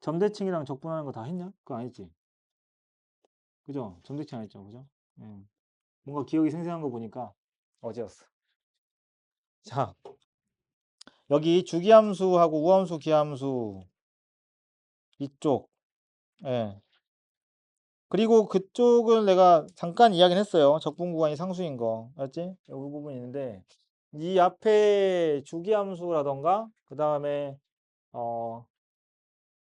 점대칭이랑 적분하는 거 다 했냐? 그거 안 했지? 그죠? 점대칭 안 했죠? 그죠? 뭔가 기억이 생생한 거 보니까 어제였어. 자, 여기 주기함수하고 우함수 기함수 이쪽. 예. 그리고 그쪽은 내가 잠깐 이야기는 했어요. 적분 구간이 상수인 거. 알지? 여기 부분이 있는데 이 앞에 주기함수라던가 그 다음에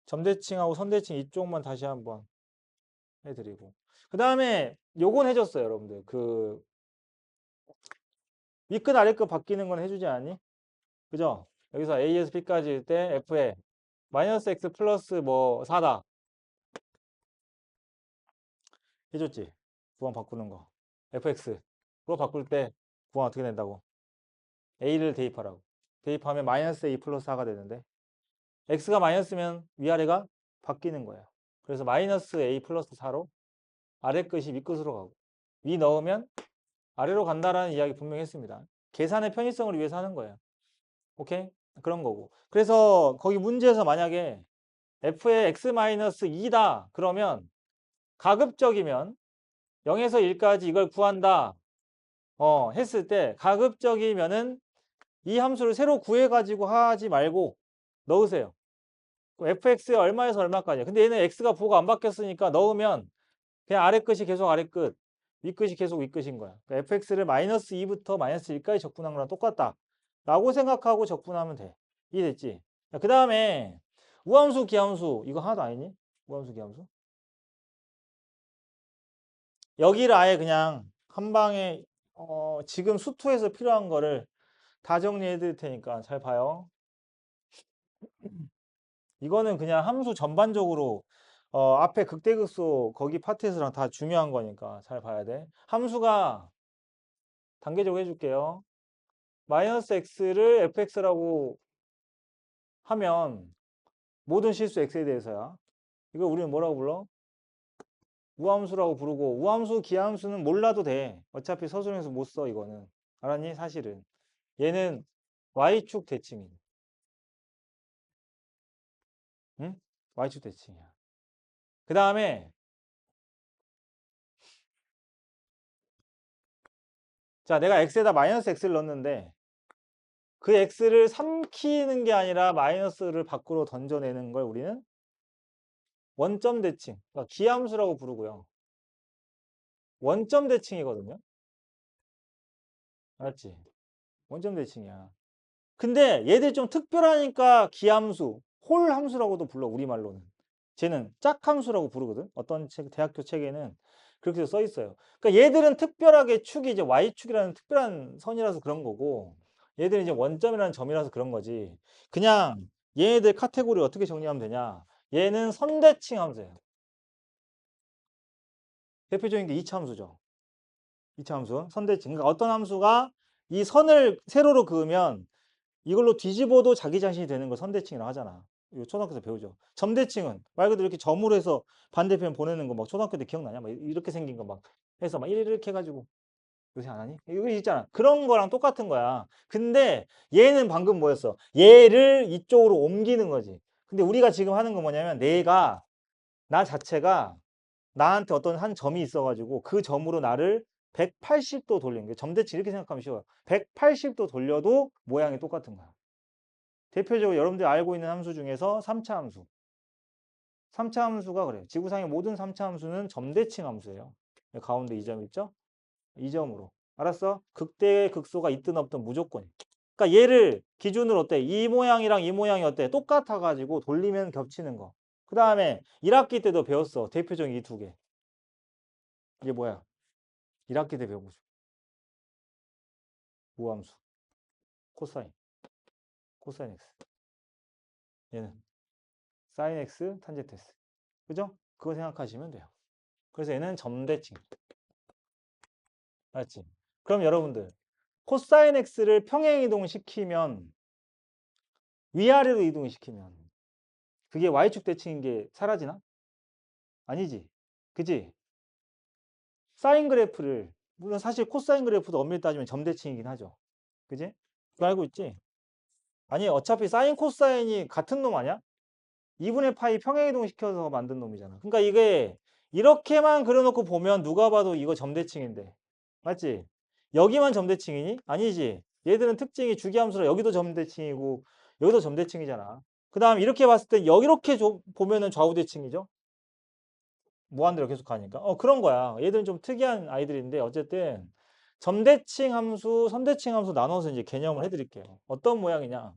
점대칭하고 선대칭 이쪽만 다시 한번 해드리고 그 다음에 요건 해줬어요. 여러분들 그 윗끝 아래끝 바뀌는 건 해주지 않니? 그죠? 여기서 A에서 B까지일 때 F에 마이너스 X 플러스 뭐 4다 해줬지? 구간 바꾸는 거 fx 그거 바꿀 때 구간 어떻게 된다고? a를 대입하라고. 대입하면 마이너스 a 플러스 4가 되는데 x가 마이너스면 위아래가 바뀌는 거예요. 그래서 마이너스 a 플러스 4로 아래 끝이 위 끝으로 가고 위 넣으면 아래로 간다라는 이야기 분명히 했습니다. 계산의 편의성을 위해서 하는 거예요. 오케이? 그런 거고. 그래서 거기 문제에서 만약에 f의 x-2다 그러면 가급적이면 0에서 1까지 이걸 구한다 했을 때 가급적이면은 이 함수를 새로 구해가지고 하지 말고 넣으세요. fx에 얼마에서 얼마까지야. 근데 얘는 x가 부호가 안 바뀌었으니까 넣으면 그냥 아래 끝이 계속 아래 끝, 위 끝이 계속 위 끝인 거야. 그러니까 fx를 마이너스 2부터 마이너스 1까지 적분한 거랑 똑같다. 라고 생각하고 적분하면 돼. 이해됐지? 그 다음에 우함수, 기함수 이거 하나도 아니니? 우함수, 기함수? 여기를 아예 그냥 한 방에 지금 수투에서 필요한 거를 다 정리해 드릴 테니까 잘 봐요. 이거는 그냥 함수 전반적으로 앞에 극대극소 거기 파트에서랑 다 중요한 거니까 잘 봐야 돼. 함수가 단계적으로 해줄게요. 마이너스 x를 fx라고 하면 모든 실수 x에 대해서야. 이거 우리는 뭐라고 불러? 우함수라고 부르고 우함수, 기함수는 몰라도 돼. 어차피 서술에서 못 써 이거는. 알았니? 사실은. 얘는 y축 대칭이야. 응? y축 대칭이야. 그 다음에 자 내가 x에다 마이너스 x를 넣었는데 그 x를 삼키는 게 아니라 마이너스를 밖으로 던져내는 걸 우리는 원점 대칭, 그러니까 기함수라고 부르고요. 원점 대칭이거든요. 알았지? 원점 대칭이야. 근데 얘들 좀 특별하니까 기함수, 홀 함수라고도 불러 우리말로는. 쟤는 짝함수라고 부르거든. 어떤 책, 대학교 책에는 그렇게 써 있어요. 그러니까 얘들은 특별하게 축이 이제 y축이라는 특별한 선이라서 그런 거고 얘들은 이제 원점이라는 점이라서 그런 거지. 그냥 얘네들 카테고리 어떻게 정리하면 되냐? 얘는 선대칭 함수예요. 대표적인 게 2차 함수죠. 2차 함수, 선대칭. 그러니까 어떤 함수가 이 선을 세로로 그으면 이걸로 뒤집어도 자기 자신이 되는 걸 선대칭이라고 하잖아. 이거 초등학교에서 배우죠. 점대칭은 말 그대로 이렇게 점으로 해서 반대편 보내는 거 막 초등학교 때 기억나냐? 막 이렇게 생긴 거 막 해서 막 이렇게 해가지고 요새 안 하니? 이거 있잖아. 그런 거랑 똑같은 거야. 근데 얘는 방금 뭐였어? 얘를 이쪽으로 옮기는 거지. 근데 우리가 지금 하는 건 뭐냐면 내가 나 자체가 나한테 어떤 한 점이 있어가지고 그 점으로 나를 180도 돌리는 게 점대칭 이렇게 생각하면 쉬워요. 180도 돌려도 모양이 똑같은 거야. 대표적으로 여러분들이 알고 있는 함수 중에서 3차 함수. 3차 함수가 그래요. 지구상의 모든 3차 함수는 점대칭 함수예요. 가운데 이 점 있죠? 이 점으로. 알았어? 극대의 극소가 있든 없든 무조건. 그러니까 얘를 기준으로 어때? 이 모양이랑 이 모양이 어때? 똑같아가지고 돌리면 겹치는 거. 그 다음에 1학기 때도 배웠어. 대표적인 이 두 개. 이게 뭐야? 1학기 때 배워보죠. 우함수. 코사인. 코사인 x. 얘는 사인 x, 탄젠트 x. 그죠? 그거 생각하시면 돼요. 그래서 얘는 점대칭. 알았지? 그럼 여러분들 코사인 x를 평행 이동시키면 위아래로 이동시키면 그게 y축 대칭인 게 사라지나? 아니지. 그지? 사인 그래프를 물론 사실 코사인 그래프도 엄밀히 따지면 점대칭이긴 하죠. 그지? 그거 알고 있지? 아니 어차피 사인 코사인이 같은 놈 아니야? 2분의 파이 평행이동시켜서 만든 놈이잖아. 그러니까 이게 이렇게만 그려놓고 보면 누가 봐도 이거 점대칭인데. 맞지? 여기만 점대칭이니? 아니지. 얘들은 특징이 주기함수라 여기도 점대칭이고 여기도 점대칭이잖아. 그 다음 이렇게 봤을 때 이렇게 보면은 좌우대칭이죠. 무한대로 계속 가니까. 그런 거야. 얘들은 좀 특이한 아이들인데 어쨌든 점대칭 함수, 선대칭 함수 나눠서 이제 개념을 해드릴게요. 어떤 모양이냐?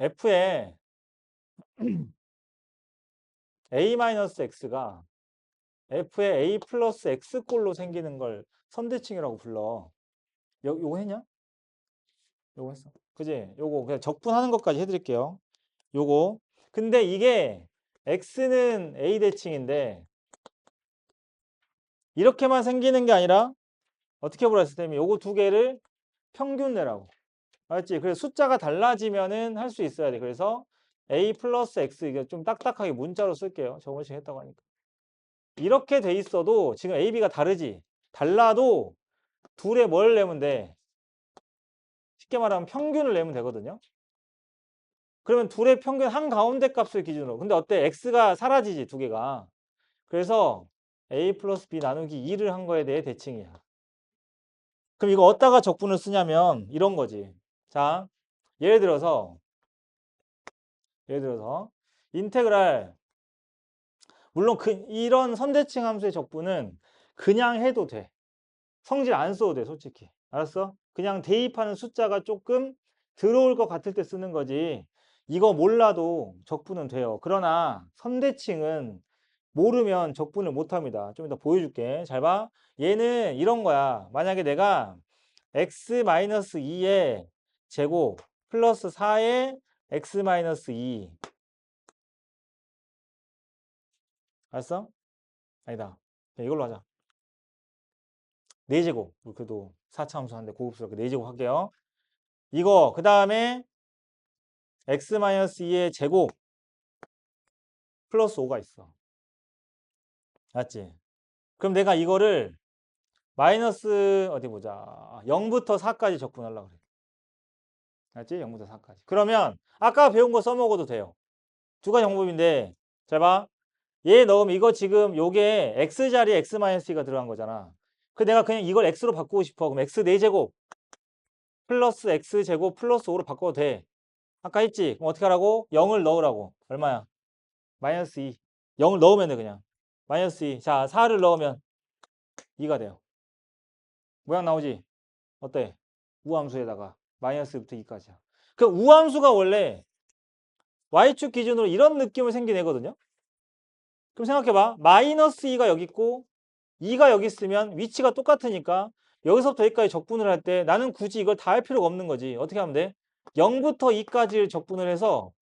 F에 A-X가 F의 A 플러스 X꼴로 생기는 걸 선대칭이라고 불러. 요거 했냐? 요거 했어. 그지? 요거 그냥 적분하는 것까지 해드릴게요. 요거. 근데 이게 X는 A 대칭인데 이렇게만 생기는 게 아니라 어떻게 보라 했을 때 요거 두 개를 평균 내라고. 알았지? 그래서 숫자가 달라지면은 할 수 있어야 돼. 그래서 A 플러스 X 이게 좀 딱딱하게 문자로 쓸게요. 저번 시간에 했다고 하니까. 이렇게 돼 있어도 지금 A, B가 다르지? 달라도 둘의 뭘 내면 돼? 쉽게 말하면 평균을 내면 되거든요. 그러면 둘의 평균 한가운데 값을 기준으로. 근데 어때? X가 사라지지, 두 개가. 그래서 A 플러스 B 나누기 2를 한 거에 대해 대칭이야. 그럼 이거 어디다가 적분을 쓰냐면 이런 거지. 자, 예를 들어서 인테그랄 물론 이런 선대칭 함수의 적분은 그냥 해도 돼. 성질 안 써도 돼, 솔직히. 알았어? 그냥 대입하는 숫자가 조금 들어올 것 같을 때 쓰는 거지. 이거 몰라도 적분은 돼요. 그러나 선대칭은 모르면 적분을 못 합니다. 좀 이따 보여줄게. 잘 봐. 얘는 이런 거야. 만약에 내가 x-2의 제곱 플러스 4의 x-2 알았어? 아니다. 이걸로 하자. 4제곱. 그래도 4차 함수하는데 고급스럽게 4제곱 할게요. 이거 그 다음에 x-2의 제곱 플러스 5가 있어. 맞지? 그럼 내가 이거를 마이너스 어디 보자. 0부터 4까지 적분하려고 그래. 알지? 0부터 4까지. 그러면 아까 배운 거 써먹어도 돼요. 두 가지 방법인데 잘 봐. 얘 넣으면 이거 지금 요게 x자리에 x-2가 들어간 거잖아. 그 내가 그냥 이걸 x로 바꾸고 싶어. 그럼 x 4제곱 플러스 x제곱 플러스 5로 바꿔도 돼. 아까 했지? 그럼 어떻게 하라고? 0을 넣으라고. 얼마야? 마이너스 2. 0을 넣으면 돼 그냥. 마이너스 2. 자, 4를 넣으면 2가 돼요. 모양 나오지? 어때? 우함수에다가 마이너스부터 2까지야. 그 우함수가 원래 y축 기준으로 이런 느낌을 생겨내거든요. 그럼 생각해봐. 마이너스 2가 여기 있고 2가 여기 있으면 위치가 똑같으니까 여기서부터 여기까지 적분을 할 때 나는 굳이 이걸 다 할 필요가 없는 거지. 어떻게 하면 돼? 0부터 2까지를 적분을 해서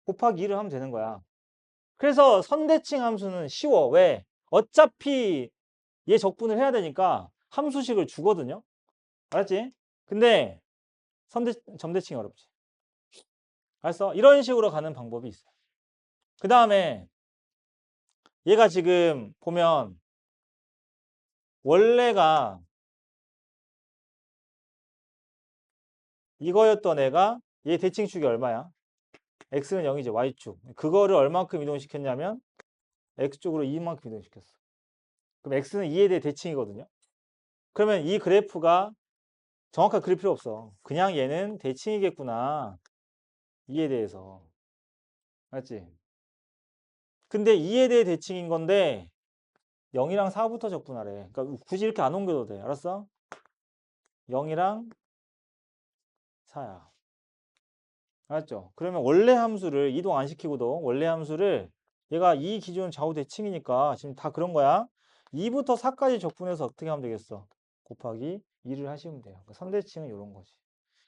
곱하기 2를 하면 되는 거야. 그래서 선대칭 함수는 쉬워. 왜? 어차피 얘 적분을 해야 되니까 함수식을 주거든요. 알았지? 근데 점대칭이 어렵지. 알았어? 이런 식으로 가는 방법이 있어요. 그 다음에 얘가 지금 보면 원래가 이거였던 애가 얘 대칭축이 얼마야? x는 0이죠. y축. 그거를 얼만큼 이동시켰냐면 x쪽으로 2만큼 이동시켰어. 그럼 x는 2에 대해 대칭이거든요. 그러면 이 그래프가 정확하게 그릴 필요 없어. 그냥 얘는 대칭이겠구나. 2에 대해서. 맞지? 근데 2에 대해 대칭인 건데 0이랑 4부터 적분하래. 그러니까 굳이 이렇게 안 옮겨도 돼. 알았어? 0이랑 4야. 알았죠? 그러면 원래 함수를 이동 안 시키고도 원래 함수를 얘가 이 기준 좌우 대칭이니까 지금 다 그런 거야. 2부터 4까지 적분해서 어떻게 하면 되겠어? 곱하기 2를 하시면 돼요. 그러니까 선대칭은 이런 거지.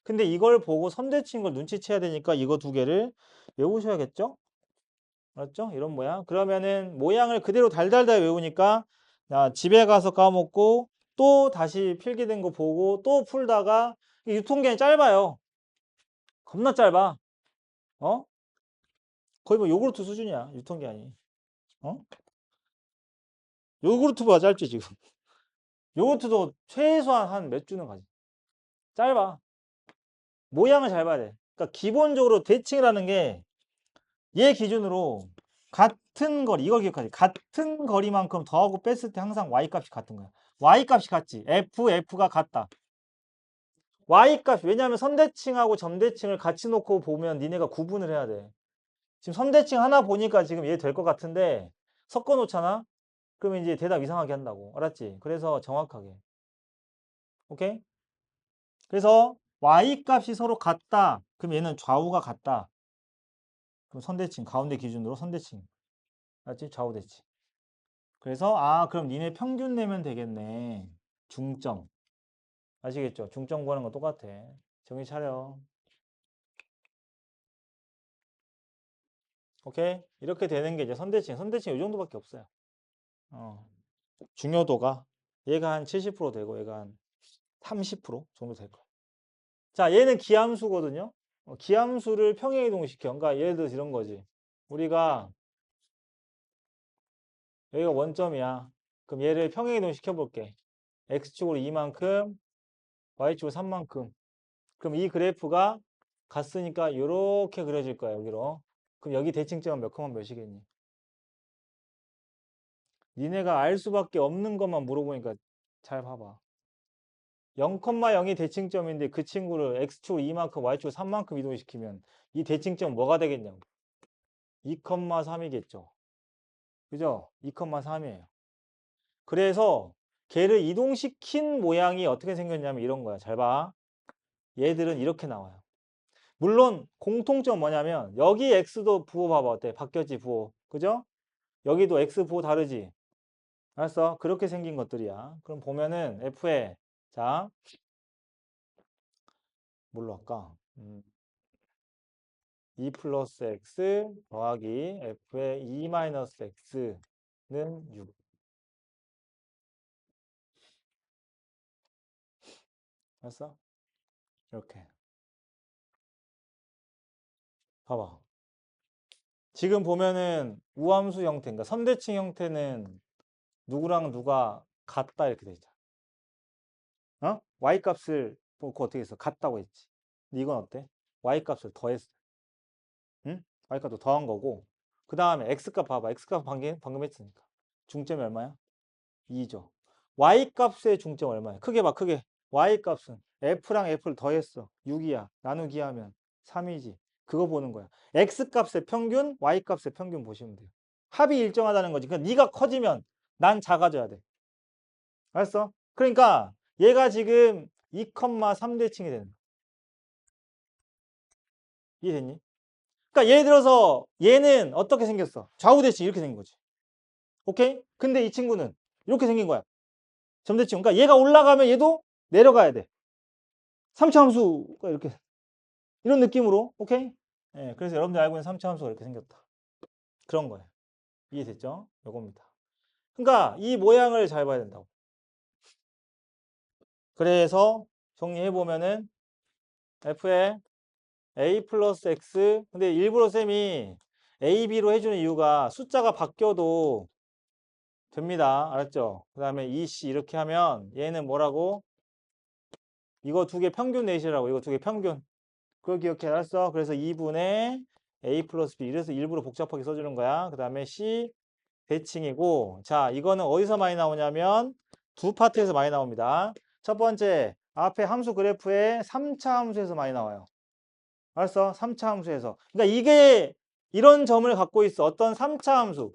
근데 이걸 보고 선대칭인 걸 눈치채야 되니까 이거 두 개를 외우셔야겠죠? 알았죠? 이런 모양. 그러면은 모양을 그대로 달달달 외우니까 야, 집에 가서 까먹고 또 다시 필기된 거 보고 또 풀다가 유통기한이 짧아요. 겁나 짧아. 어? 거의 뭐 요구르트 수준이야. 유통기한이. 어? 요구르트보다 짧지 지금. 요구르트도 최소한 한 몇 주는 가지. 짧아. 모양을 잘 봐야 돼. 그러니까 기본적으로 대칭이라는 게 얘 기준으로 같은 거리, 이걸 기억하지. 같은 거리만큼 더하고 뺐을 때 항상 y값이 같은 거야. y값이 같지. f가 같다. y값, 왜냐하면 선대칭하고 점대칭을 같이 놓고 보면 니네가 구분을 해야 돼. 지금 선대칭 하나 보니까 지금 얘 될 것 같은데 섞어 놓잖아? 그러면 이제 대답 이상하게 한다고. 알았지? 그래서 정확하게. 오케이? 그래서 y값이 서로 같다. 그럼 얘는 좌우가 같다. 그럼 선대칭, 가운데 기준으로 선대칭. 알았지? 좌우 대칭. 그래서 그럼 니네 평균 내면 되겠네. 중점. 아시겠죠? 중점 구하는 거 똑같아. 정신 차려. 오케이? 이렇게 되는 게 이제 선대칭. 선대칭 이 정도밖에 없어요. 어. 중요도가 얘가 한 70% 되고 얘가 한 30% 정도 될 거야. 자, 얘는 기함수거든요. 기함수를 평행 이동시켜. 그러니까 예를 들어서 이런 거지. 우리가 여기가 원점이야. 그럼 얘를 평행 이동시켜 볼게. x축으로 2만큼, y축으로 3만큼. 그럼 이 그래프가 갔으니까 이렇게 그려질 거야, 여기로. 그럼 여기 대칭점은 몇 컴마 몇이겠니? 니네가 알 수밖에 없는 것만 물어보니까 잘 봐봐. 0,0이 대칭점인데 그 친구를 x축으로 2만큼, y축으로 3만큼 이동시키면 이 대칭점 뭐가 되겠냐고. 2,3이겠죠. 그죠? 2,3이에요. 그래서 걔를 이동시킨 모양이 어떻게 생겼냐면 이런 거야. 잘 봐. 얘들은 이렇게 나와요. 물론 공통점 뭐냐면 여기 x도 부호 봐봐. 어때? 바뀌었지 부호. 그죠? 여기도 x 부호 다르지? 알았어? 그렇게 생긴 것들이야. 그럼 보면은 f에 자 뭘로 할까? 2 플러스 x 더하기 f의 2 마이너스 x는 6. 알았어? 이렇게. 봐봐. 지금 보면은 우함수 형태인가 선대칭 형태는 누구랑 누가 같다 이렇게 돼 있잖아. 어? y값을 놓고 어떻게 했어? 같다고 했지. 근데 이건 어때? y값을 더했어. 응? y값도 더한 거고. 그 다음에 x값 봐봐. x값 방금 했으니까. 중점이 얼마야? 2죠. y값의 중점 얼마야? 크게 봐, 크게. y값은 f랑 f를 더했어. 6이야. 나누기 하면 3이지. 그거 보는 거야. x값의 평균, y값의 평균 보시면 돼요. 합이 일정하다는 거지. 그러니까 네가 커지면 난 작아져야 돼. 알았어? 그러니까 얘가 지금 2,3대칭이 되는 거야. 이해됐니? 그러니까 예를 들어서 얘는 어떻게 생겼어? 좌우대칭 이렇게 생긴 거지. 오케이? 근데 이 친구는 이렇게 생긴 거야. 점대칭. 그러니까 얘가 올라가면 얘도 내려가야 돼. 3차 함수가 이렇게 이런 느낌으로. 오케이? 예, 그래서 여러분들 알고 있는 3차 함수가 이렇게 생겼다. 그런 거예요. 이해됐죠? 요겁니다. 그러니까 이 모양을 잘 봐야 된다고. 그래서 정리해 보면은 f의 a 플러스 x 근데 일부러 쌤이 a, b로 해주는 이유가 숫자가 바뀌어도 됩니다. 알았죠? 그 다음에 2c 이렇게 하면 얘는 뭐라고? 이거 두 개 평균 내시라고. 이거 두 개 평균. 그걸 기억해. 알았어? 그래서 2분의 a 플러스 b. 이래서 일부러 복잡하게 써주는 거야. 그 다음에 c 대칭이고. 자, 이거는 어디서 많이 나오냐면 두 파트에서 많이 나옵니다. 첫 번째, 앞에 함수 그래프에 3차 함수에서 많이 나와요. 알았어? 3차 함수에서. 그러니까 이게 이런 점을 갖고 있어. 어떤 3차 함수.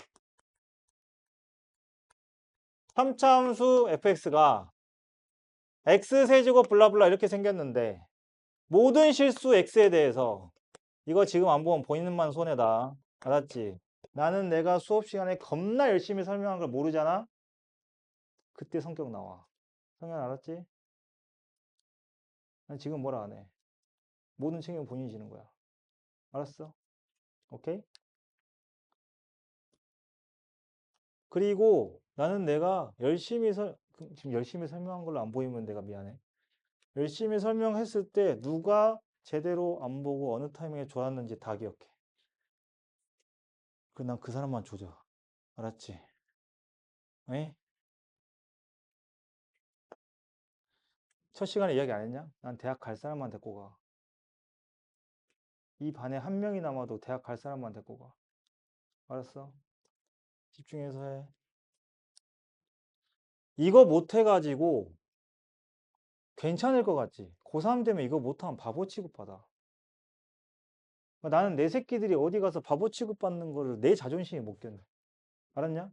3차 함수 fx가 x세제곱 블라블라 이렇게 생겼는데 모든 실수 x에 대해서 이거 지금 안 보면 본인만 손해다. 알았지? 나는 내가 수업 시간에 겁나 열심히 설명한 걸 모르잖아? 그때 성격 나와. 성현 알았지? 난 지금 뭐라 안 해. 모든 책임은 본인이 지는 거야. 알았어? 오케이? 그리고 나는 내가 지금 열심히 설명한 걸로 안 보이면 내가 미안해. 열심히 설명했을 때 누가 제대로 안 보고 어느 타이밍에 좋았는지 다 기억해. 난 그 사람만 조져. 알았지? 에? 첫 시간에 이야기 안 했냐? 난 대학 갈 사람만 데리고 가. 이 반에 한 명이 남아도 대학 갈 사람만 데리고 가. 알았어? 집중해서 해. 이거 못해가지고 괜찮을 것 같지? 고3 되면 이거 못하면 바보 취급받아. 나는 내 새끼들이 어디 가서 바보 취급받는 거를 내 자존심이 못 견뎌. 알았냐?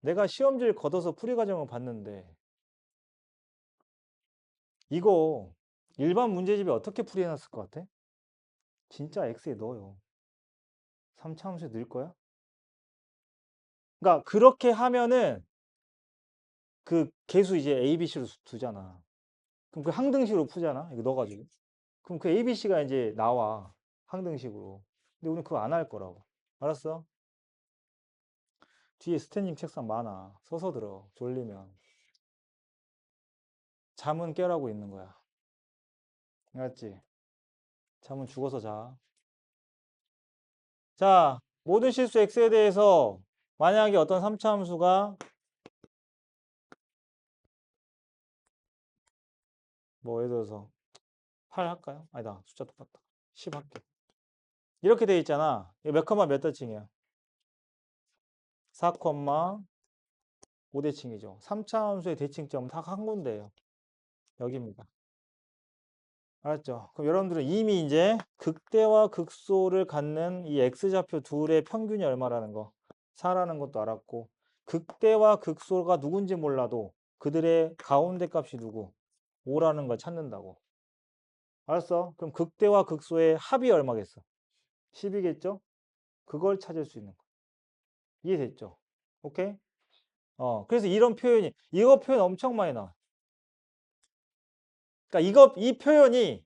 내가 시험지를 걷어서 풀이 과정을 봤는데 이거 일반 문제집에 어떻게 풀이해놨을 것 같아? 진짜 X에 넣어요. 3차 함수에 넣을 거야? 그러니까 그렇게 하면은 그 계수 이제 A, B, C로 두잖아. 그럼 그 항등식으로 푸잖아. 이거 넣어가지고. 그럼 그 A, B, C가 이제 나와. 항등식으로. 근데 우리는 그거 안 할 거라고. 알았어? 뒤에 스탠딩 책상 많아. 서서 들어. 졸리면. 잠은 깨라고 있는 거야. 알았지? 잠은 죽어서 자. 자, 모든 실수 X에 대해서 만약에 어떤 3차 함수가 뭐 예를 들어서 8 할까요? 아니다. 숫자 똑같다. 10 할게. 이렇게 돼 있잖아. 이거 몇 컴마 몇 대칭이야? 4, 5대칭이죠. 3차 함수의 대칭점은 딱 한 군데예요. 여기입니다. 알았죠? 그럼 여러분들은 이미 이제 극대와 극소를 갖는 이 X좌표 둘의 평균이 얼마라는 거, 4라는 것도 알았고, 극대와 극소가 누군지 몰라도 그들의 가운데 값이 누구? 5라는 걸 찾는다고. 알았어? 그럼 극대와 극소의 합이 얼마겠어? 10이겠죠? 그걸 찾을 수 있는 거. 이해됐죠? 오케이? 그래서 이런 표현이, 이거 표현 엄청 많이 나와. 그러니까 이 표현이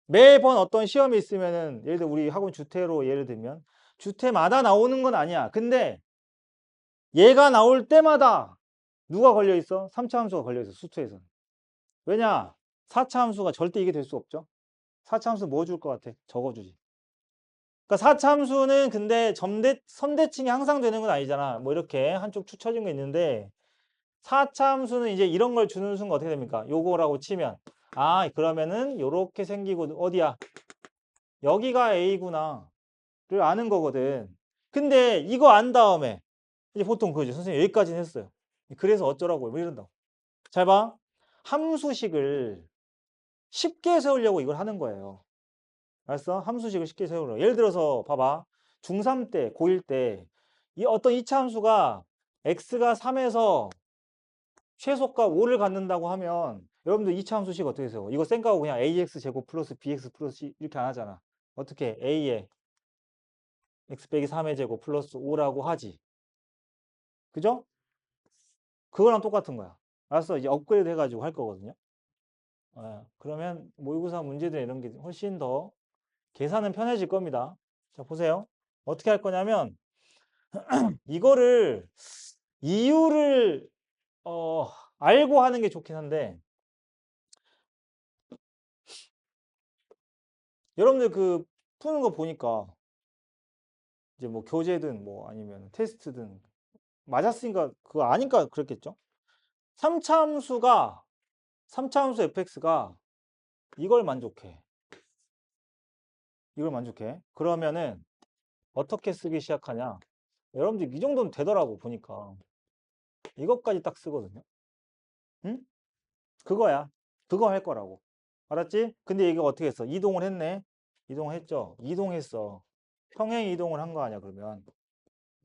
매번 어떤 시험이 있으면은, 예를 들어 우리 학원 주태로 예를 들면, 주태마다 나오는 건 아니야. 근데 얘가 나올 때마다 누가 걸려 있어? 3차 함수가 걸려 있어, 수투에서는. 왜냐? 4차 함수가 절대 이게 될 수 없죠. 4차 함수 뭐 줄 것 같아? 적어주지. 그러니까 4차 함수는 근데 선대칭이 항상 되는 건 아니잖아. 뭐 이렇게 한쪽 축 처진 거 있는데 4차 함수는 이제 이런 걸 주는 순간 어떻게 됩니까? 요거라고 치면 그러면은 요렇게 생기고 어디야? 여기가 A구나 를 아는 거거든. 근데 이거 안 다음에 이제 보통 그거죠. 선생님 여기까지는 했어요. 그래서 어쩌라고 뭐 이런다고. 잘 봐. 함수식을 쉽게 세우려고 이걸 하는 거예요. 알았어? 함수식을 쉽게 세우려고. 예를 들어서 봐봐. 중3 때, 고1 때 이 어떤 2차 함수가 x가 3에서 최소값 5를 갖는다고 하면 여러분들 2차 함수식 어떻게 세워? 이거 쌩까고 그냥 ax 제곱 플러스 bx 플러스 c 이렇게 안 하잖아. 어떻게? a에 x 빼기 3의 제곱 플러스 5라고 하지. 그죠? 그거랑 똑같은 거야. 알았어? 이제 업그레이드 해가지고 할 거거든요. 그러면 모의고사 문제들 이런 게 훨씬 더 계산은 편해질 겁니다. 자, 보세요. 어떻게 할 거냐면 이거를 이유를 알고 하는 게 좋긴 한데 여러분들 그 푸는 거 보니까 이제 뭐 교재든 뭐 아니면 테스트든 맞았으니까 그거 아니까 그랬겠죠. 3차 함수가 3차 함수 fx가 이걸 만족해. 이걸 만족해. 그러면은 어떻게 쓰기 시작하냐? 여러분들 이 정도는 되더라고 보니까 이것까지 딱 쓰거든요. 응? 그거야. 그거 할 거라고. 알았지? 근데 이게 어떻게 했어? 이동을 했네. 이동했죠? 이동했어. 평행 이동을 한 거 아니야, 그러면.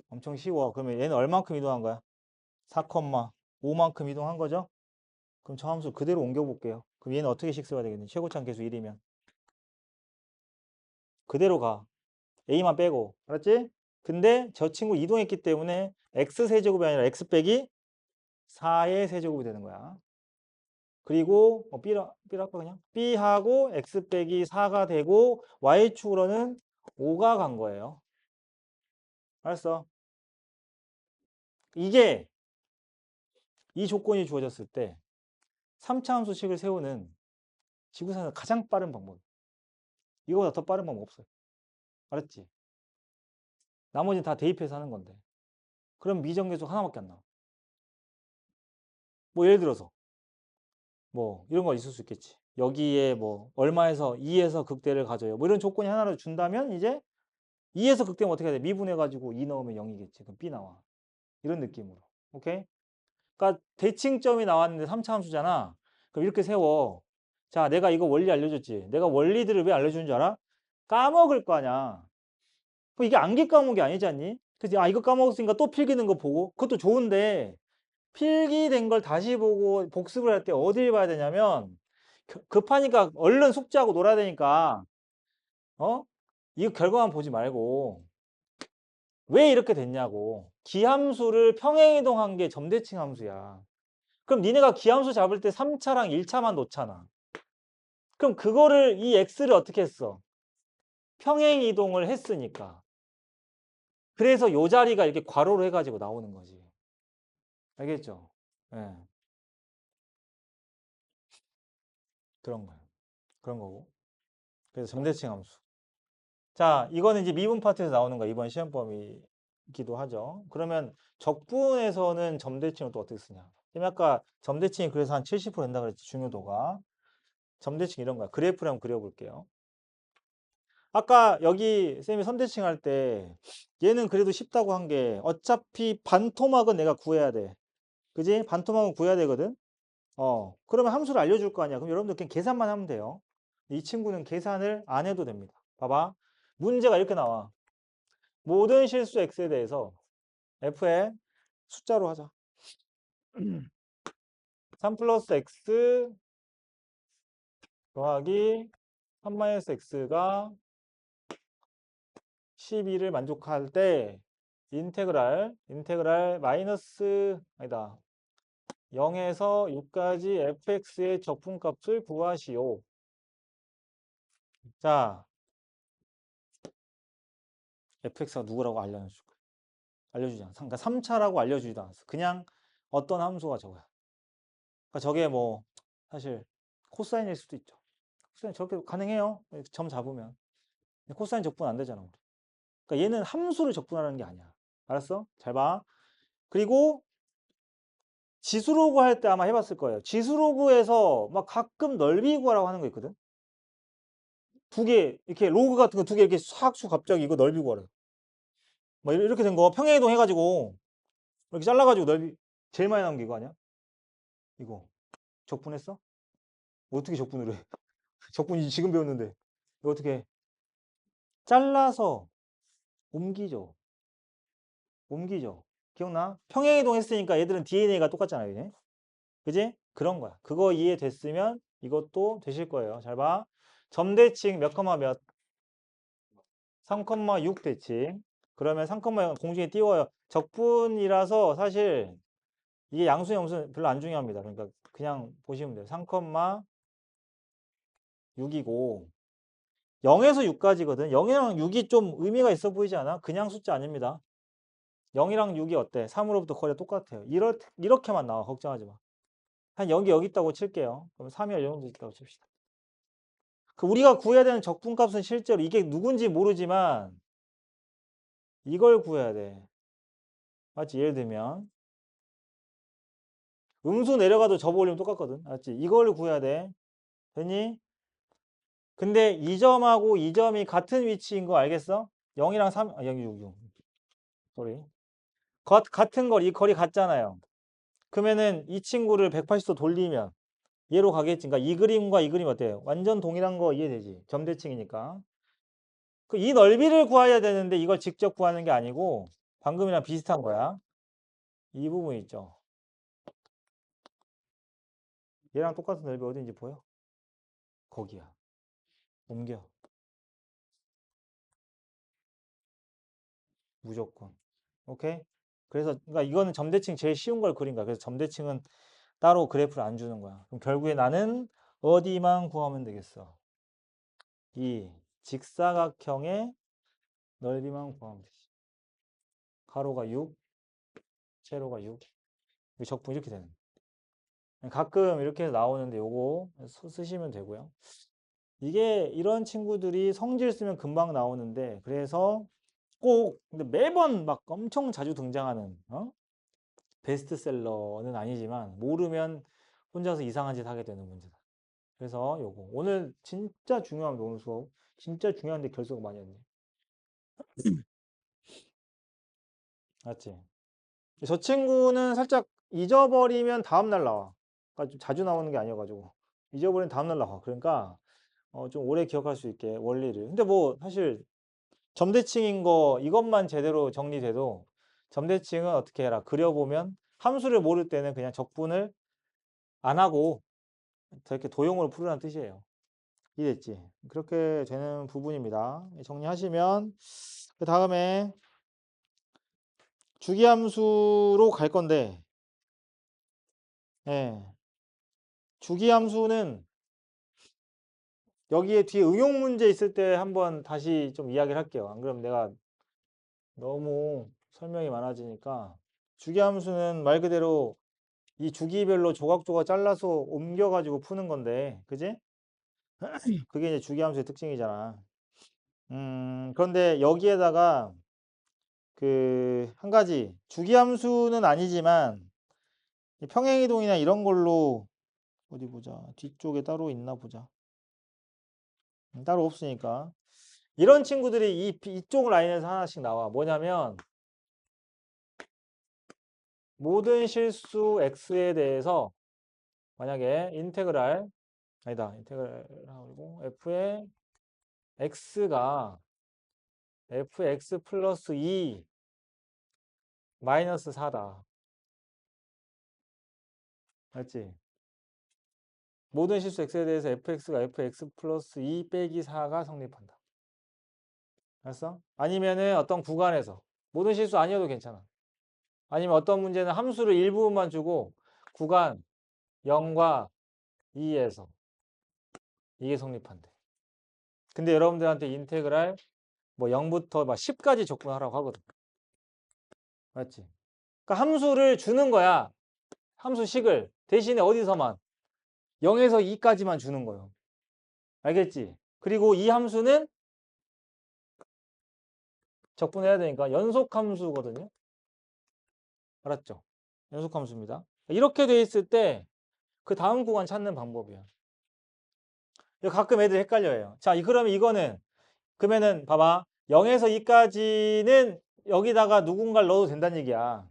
엄청 쉬워. 그러면 얘는 얼만큼 이동한 거야? 4,5만큼 이동한 거죠? 그럼 저 함수 그대로 옮겨볼게요. 그럼 얘는 어떻게 식스가 되겠니? 최고차항 계수 1이면. 그대로 가. A만 빼고. 알았지? 근데 저 친구 이동했기 때문에 X세제곱이 아니라 X 빼기 4의 세제곱이 되는 거야. 그리고 B랄까 그냥? B하고 X 빼기 4가 되고 Y축으로는 5가 간 거예요. 알았어? 이게 이 조건이 주어졌을 때 3차 함수식을 세우는 지구상에서 가장 빠른 방법. 이거보다 더 빠른 방법 없어요. 알았지? 나머지는 다 대입해서 하는 건데. 그럼 미정계수 하나밖에 안 나와. 뭐 예를 들어서 뭐 이런 거 있을 수 있겠지. 여기에 뭐 얼마에서 2에서 극대를 가져요. 뭐 이런 조건이 하나를 준다면 이제 2에서 극대면 어떻게 해야 돼? 미분해 가지고 2 넣으면 0이겠지. 그럼 B 나와. 이런 느낌으로. 오케이? 그러니까 대칭점이 나왔는데 3차 함수잖아. 그럼 이렇게 세워. 자, 내가 이거 원리 알려줬지. 내가 원리들을 왜 알려주는 줄 알아? 까먹을 거 아니야. 그럼 이게 암기 과목이 아니지 않니? 그치? 아, 이거 까먹었으니까 또 필기는 거 보고. 그것도 좋은데 필기된 걸 다시 보고 복습을 할 때 어딜 봐야 되냐면 급하니까 얼른 숙제하고 놀아야 되니까 어? 이거 결과만 보지 말고 왜 이렇게 됐냐고. 기함수를 평행이동한 게 점대칭 함수야. 그럼 니네가 기함수 잡을 때 3차랑 1차만 놓잖아. 그럼 그거를 이 x를 어떻게 했어? 평행이동을 했으니까. 그래서 요 자리가 이렇게 괄호로 해가지고 나오는 거지. 알겠죠? 예. 그런 거예요. 그런 거고. 그래서 점대칭 함수. 자, 이거는 이제 미분 파트에서 나오는 거야. 이번 시험 범위이기도 하죠. 그러면 적분에서는 점대칭을 또 어떻게 쓰냐? 쌤이 아까 점대칭이 그래서 한 70% 된다 그랬지, 중요도가. 점대칭 이런 거야. 그래프를 한번 그려볼게요. 아까 여기 쌤이 선대칭 할 때 얘는 그래도 쉽다고 한 게 어차피 반토막은 내가 구해야 돼. 그지? 반토막은 구해야 되거든? 그러면 함수를 알려줄 거 아니야. 그럼 여러분들 그냥 계산만 하면 돼요. 이 친구는 계산을 안 해도 됩니다. 봐봐. 문제가 이렇게 나와. 모든 실수 x에 대해서 f의 숫자로 하자. 3 플러스 x 더하기 3 마이너스 x가 12를 만족할 때 인테그랄 마이너스 아니다. 0에서 6까지 fx의 적분값을 구하시오. 자, fx가 누구라고 알려주지 않았어. 그러니까 3차라고 알려주지도 않았어. 그냥 어떤 함수가 저거야. 그러니까 저게 뭐 사실 코사인일 수도 있죠. 코사인 저렇게 가능해요. 점 잡으면. 코사인 적분 안 되잖아. 우리. 그러니까 얘는 함수를 적분하는 게 아니야. 알았어? 잘 봐. 그리고 지수로그 할 때 아마 해봤을 거예요. 지수로그에서 막 가끔 넓이 구하라고 하는 거 있거든. 두 개, 이렇게 로그 같은 거 두 개 이렇게 싹 갑자기 이거 넓이 구하래. 뭐 이렇게 된 거 평행이동 해가지고 이렇게 잘라가지고 넓이 제일 많이 나온 게 이거 아니야? 이거 적분했어? 어떻게 적분을 해? 적분이 지금 배웠는데 이거 어떻게 해? 잘라서 옮기죠. 옮기죠. 기억나? 평행이동 했으니까 얘들은 DNA가 똑같잖아요. 이제. 그지? 그런 거야. 그거 이해됐으면 이것도 되실 거예요. 잘 봐. 점대칭 몇 컴마 몇? 3,6 대칭. 그러면 3,6 공중에 띄워요. 적분이라서 사실 이게 양수 영수 별로 안 중요합니다. 그러니까 그냥 보시면 돼요. 3,6이고 0에서 6까지거든. 0이랑 6이 좀 의미가 있어 보이지 않아? 그냥 숫자 아닙니다. 0이랑 6이 어때? 3으로부터 거리가 똑같아요. 이렇게만 나와. 걱정하지 마. 한 여기 있다고 칠게요. 그럼 3이 이 정도 있다고 칩시다. 그 우리가 구해야 되는 적분값은 실제로 이게 누군지 모르지만 이걸 구해야 돼. 맞지? 예를 들면 음수 내려가도 접어 올리면 똑같거든. 맞지? 이걸 구해야 돼. 됐니? 근데 이 점하고 이 점이 같은 위치인 거 알겠어? 0이랑 3, 여기 6. 소리. 같은 거리, 이 거리 같잖아요. 그러면은 이 친구를 180도 돌리면 얘로 가겠지. 그러니까 이 그림과 이 그림 어때요? 완전 동일한 거 이해되지? 점대칭이니까. 이 넓이를 구해야 되는데 이걸 직접 구하는 게 아니고 방금이랑 비슷한 거야. 이 부분 있죠. 얘랑 똑같은 넓이 어딘지 보여? 거기야. 옮겨. 무조건. 오케이? 그래서 그러니까 이거는 점대칭 제일 쉬운 걸 그린 거야. 그래서 점대칭은 따로 그래프를 안 주는 거야. 그럼 결국에 나는 어디만 구하면 되겠어? 이 직사각형의 넓이만 구하면 되지. 가로가 6, 세로가 6. 적분 이렇게 되는 거야. 가끔 이렇게 해서 나오는데 요거 쓰시면 되고요. 이게 이런 친구들이 성질 쓰면 금방 나오는데 그래서 꼭 근데 매번 막 엄청 자주 등장하는 베스트셀러는 아니지만 모르면 혼자서 이상한 짓 하게 되는 문제다. 그래서 요거 오늘 진짜 중요한 게 오늘 수업 진짜 중요한데 결석 많이 했네. 맞지? 저 친구는 살짝 잊어버리면 다음날 나와. 그러니까 좀 자주 나오는 게 아니어가지고 잊어버리면 다음날 나와. 그러니까 좀 오래 기억할 수 있게 원리를. 근데 뭐 사실 점대칭인 거 이것만 제대로 정리돼도 점대칭은 어떻게 해라. 그려보면 함수를 모를 때는 그냥 적분을 안 하고 이렇게 도형으로 풀으라는 뜻이에요. 이해됐지? 그렇게 되는 부분입니다. 정리하시면 그 다음에 주기함수로 갈 건데 예. 주기함수는 여기에 뒤에 응용 문제 있을 때 한번 다시 좀 이야기를 할게요. 안 그러면 내가 너무 설명이 많아지니까 주기함수는 말 그대로 이 주기별로 조각조각 잘라서 옮겨가지고 푸는 건데, 그지? 그게 이제 주기함수의 특징이잖아. 그런데 여기에다가 그 한 가지 주기함수는 아니지만 이 평행이동이나 이런 걸로 어디 보자. 뒤쪽에 따로 있나 보자. 따로 없으니까. 이런 친구들이 이쪽 라인에서 하나씩 나와. 뭐냐면 모든 실수 x에 대해서 만약에 인테그랄 아니다. 인테그랄하고 f의 x가 fx 플러스 2 마이너스 4다. 알지? 모든 실수 x에 대해서 fx가 fx 플러스 2 빼기 4가 성립한다. 알았어? 아니면은 어떤 구간에서 모든 실수 아니어도 괜찮아. 아니면 어떤 문제는 함수를 일부분만 주고 구간 0과 2에서 이게 성립한대. 근데 여러분들한테 인테그랄 뭐 0부터 막 10까지 적분하라고 하거든. 맞지? 그러니까 함수를 주는 거야. 함수식을. 대신에 어디서만? 0에서 2까지만 주는 거예요. 알겠지? 그리고 이 함수는 적분해야 되니까 연속함수거든요. 알았죠? 연속함수입니다. 이렇게 돼 있을 때 그 다음 구간 찾는 방법이야. 가끔 애들 헷갈려요. 자, 그러면 이거는 그러면은 봐봐. 0에서 2까지는 여기다가 누군가를 넣어도 된다는 얘기야.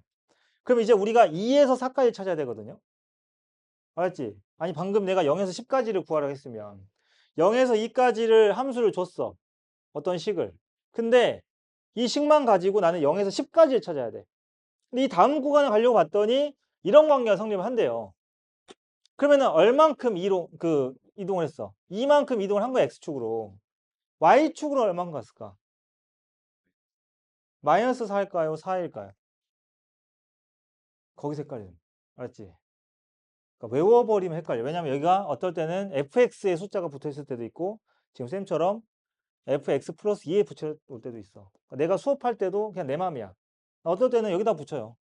그럼 이제 우리가 2에서 4까지 찾아야 되거든요. 알았지? 아니 방금 내가 0에서 10까지를 구하라고 했으면 0에서 2까지를 함수를 줬어. 어떤 식을. 근데 이 식만 가지고 나는 0에서 10까지를 찾아야 돼. 근데 이 다음 구간을 가려고 봤더니 이런 관계가 성립을 한대요. 그러면은 얼만큼 이동을 했어? 이만큼 이동을 한 거야, x축으로. y축으로 얼만큼 갔을까? 마이너스 4일까요? 4일까요? 거기서 헷갈려. 알았지? 그러니까 외워버리면 헷갈려. 왜냐면 여기가 어떨 때는 fx의 숫자가 붙어 있을 때도 있고, 지금 쌤처럼 fx 플러스 2에 붙여 올 때도 있어. 그러니까 내가 수업할 때도 그냥 내 맘이야. 어떨 때는 여기다 붙여요.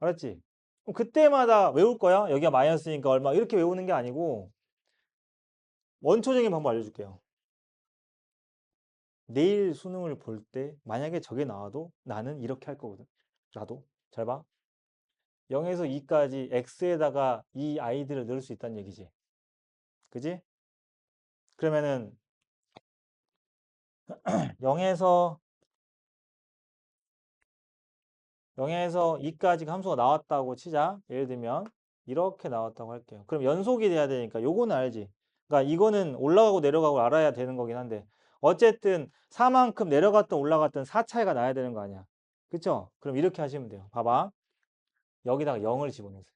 알았지? 그럼 그때마다 외울 거야? 여기가 마이너스니까 얼마 이렇게 외우는 게 아니고 원초적인 방법 알려줄게요. 내일 수능을 볼 때 만약에 저게 나와도 나는 이렇게 할 거거든. 라도 잘 봐. 0에서 2까지 x에다가 이 아이들을 넣을 수 있다는 얘기지. 그지? 그러면은 0에서 2까지 함수가 나왔다고 치자. 예를 들면 이렇게 나왔다고 할게요. 그럼 연속이 돼야 되니까 요거는 알지. 그러니까 이거는 올라가고 내려가고 알아야 되는 거긴 한데 어쨌든 4만큼 내려갔든 올라갔든 4 차이가 나야 되는 거 아니야. 그쵸? 그럼 이렇게 하시면 돼요. 봐봐. 여기다가 0을 집어넣으세요.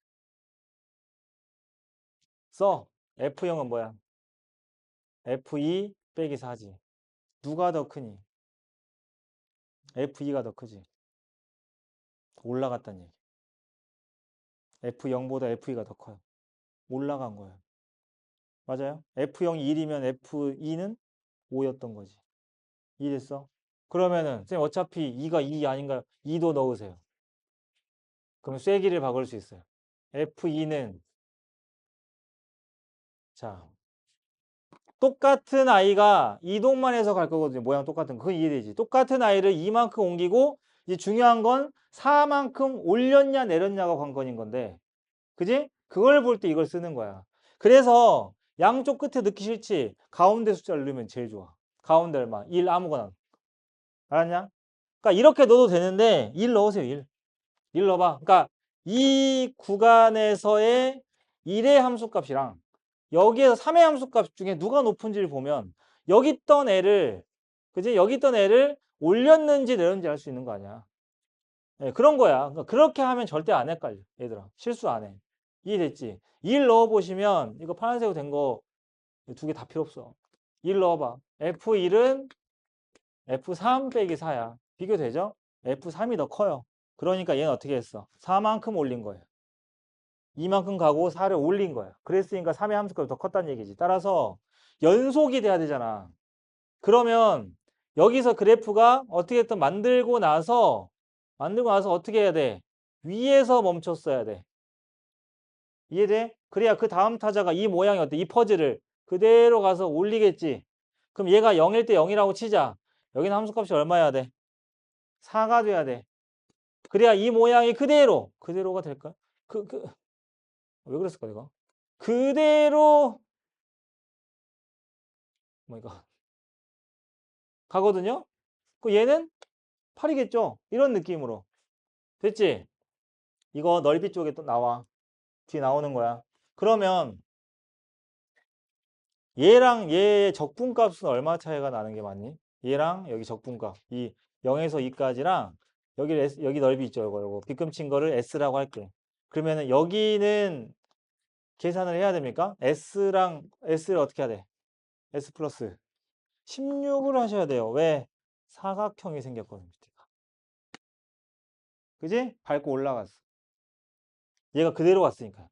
써. F0은 뭐야? F2 빼기 4지. 누가 더 크니? F2가 더 크지. 올라갔다는 얘기. F0보다 F2가 더 커요. 올라간 거예요. 맞아요? F0이 1이면 F2는 5였던 거지. 이해됐어? 그러면은 선생님 어차피 2가 2 아닌가요? 2도 넣으세요. 그럼 쐐기를 박을 수 있어요. F2는 자 똑같은 아이가 이동만 해서 갈 거거든요. 모양 똑같은 거. 그건 이해되지. 똑같은 아이를 이만큼 옮기고 이제 중요한 건 4만큼 올렸냐 내렸냐가 관건인 건데 그지? 그걸 볼 때 이걸 쓰는 거야. 그래서 양쪽 끝에 넣기 싫지. 가운데 숫자를 넣으면 제일 좋아. 가운데 얼마? 1 아무거나. 알았냐? 그러니까 이렇게 넣어도 되는데 1 넣으세요. 1. 1 넣어봐. 그러니까 이 구간에서의 1의 함수값이랑 여기에서 3의 함수값 중에 누가 높은지를 보면 여기 있던 애를 그지? 여기 있던 애를 올렸는지 내렸는지 알 수 있는 거 아니야. 예, 그런 거야. 그러니까 그렇게 하면 절대 안 헷갈려. 얘들아. 실수 안 해. 이해됐지? 1 넣어보시면 이거 파란색으로 된 거 두 개 다 필요 없어. 1 넣어봐. F1은 F3 빼기 4야. 비교되죠? F3이 더 커요. 그러니까 얘는 어떻게 했어? 4만큼 올린 거예요. 이만큼 가고 4를 올린 거야. 그랬으니까 3의 함수값이 더 컸다는 얘기지. 따라서 연속이 돼야 되잖아. 그러면 여기서 그래프가 어떻게든 만들고 나서 어떻게 해야 돼? 위에서 멈췄어야 돼. 이해돼? 그래야 그 다음 타자가 이 모양이 어때? 이 퍼즐을 그대로 가서 올리겠지. 그럼 얘가 0일 때 0이라고 치자. 여기는 함수값이 얼마여야 돼? 4가 돼야 돼. 그래야 이 모양이 그대로가 될까? 왜 그랬을까, 내가? 그대로, 뭐 이거, 가거든요? 그 얘는 8이겠죠? 이런 느낌으로. 됐지? 이거 넓이 쪽에 또 나와. 뒤에 나오는 거야. 그러면 얘랑 얘의 적분값은 얼마 차이가 나는 게 맞니? 얘랑 여기 적분값. 이 0에서 2까지랑 여기 넓이 있죠. 이거 빗금친 거를 S라고 할게. 그러면은 여기는 계산을 해야 됩니까? S를 어떻게 해야 돼? S 플러스 16을 하셔야 돼요. 왜? 사각형이 생겼거든요. 밑에가. 그지? 밟고 올라갔어. 얘가 그대로 갔으니까.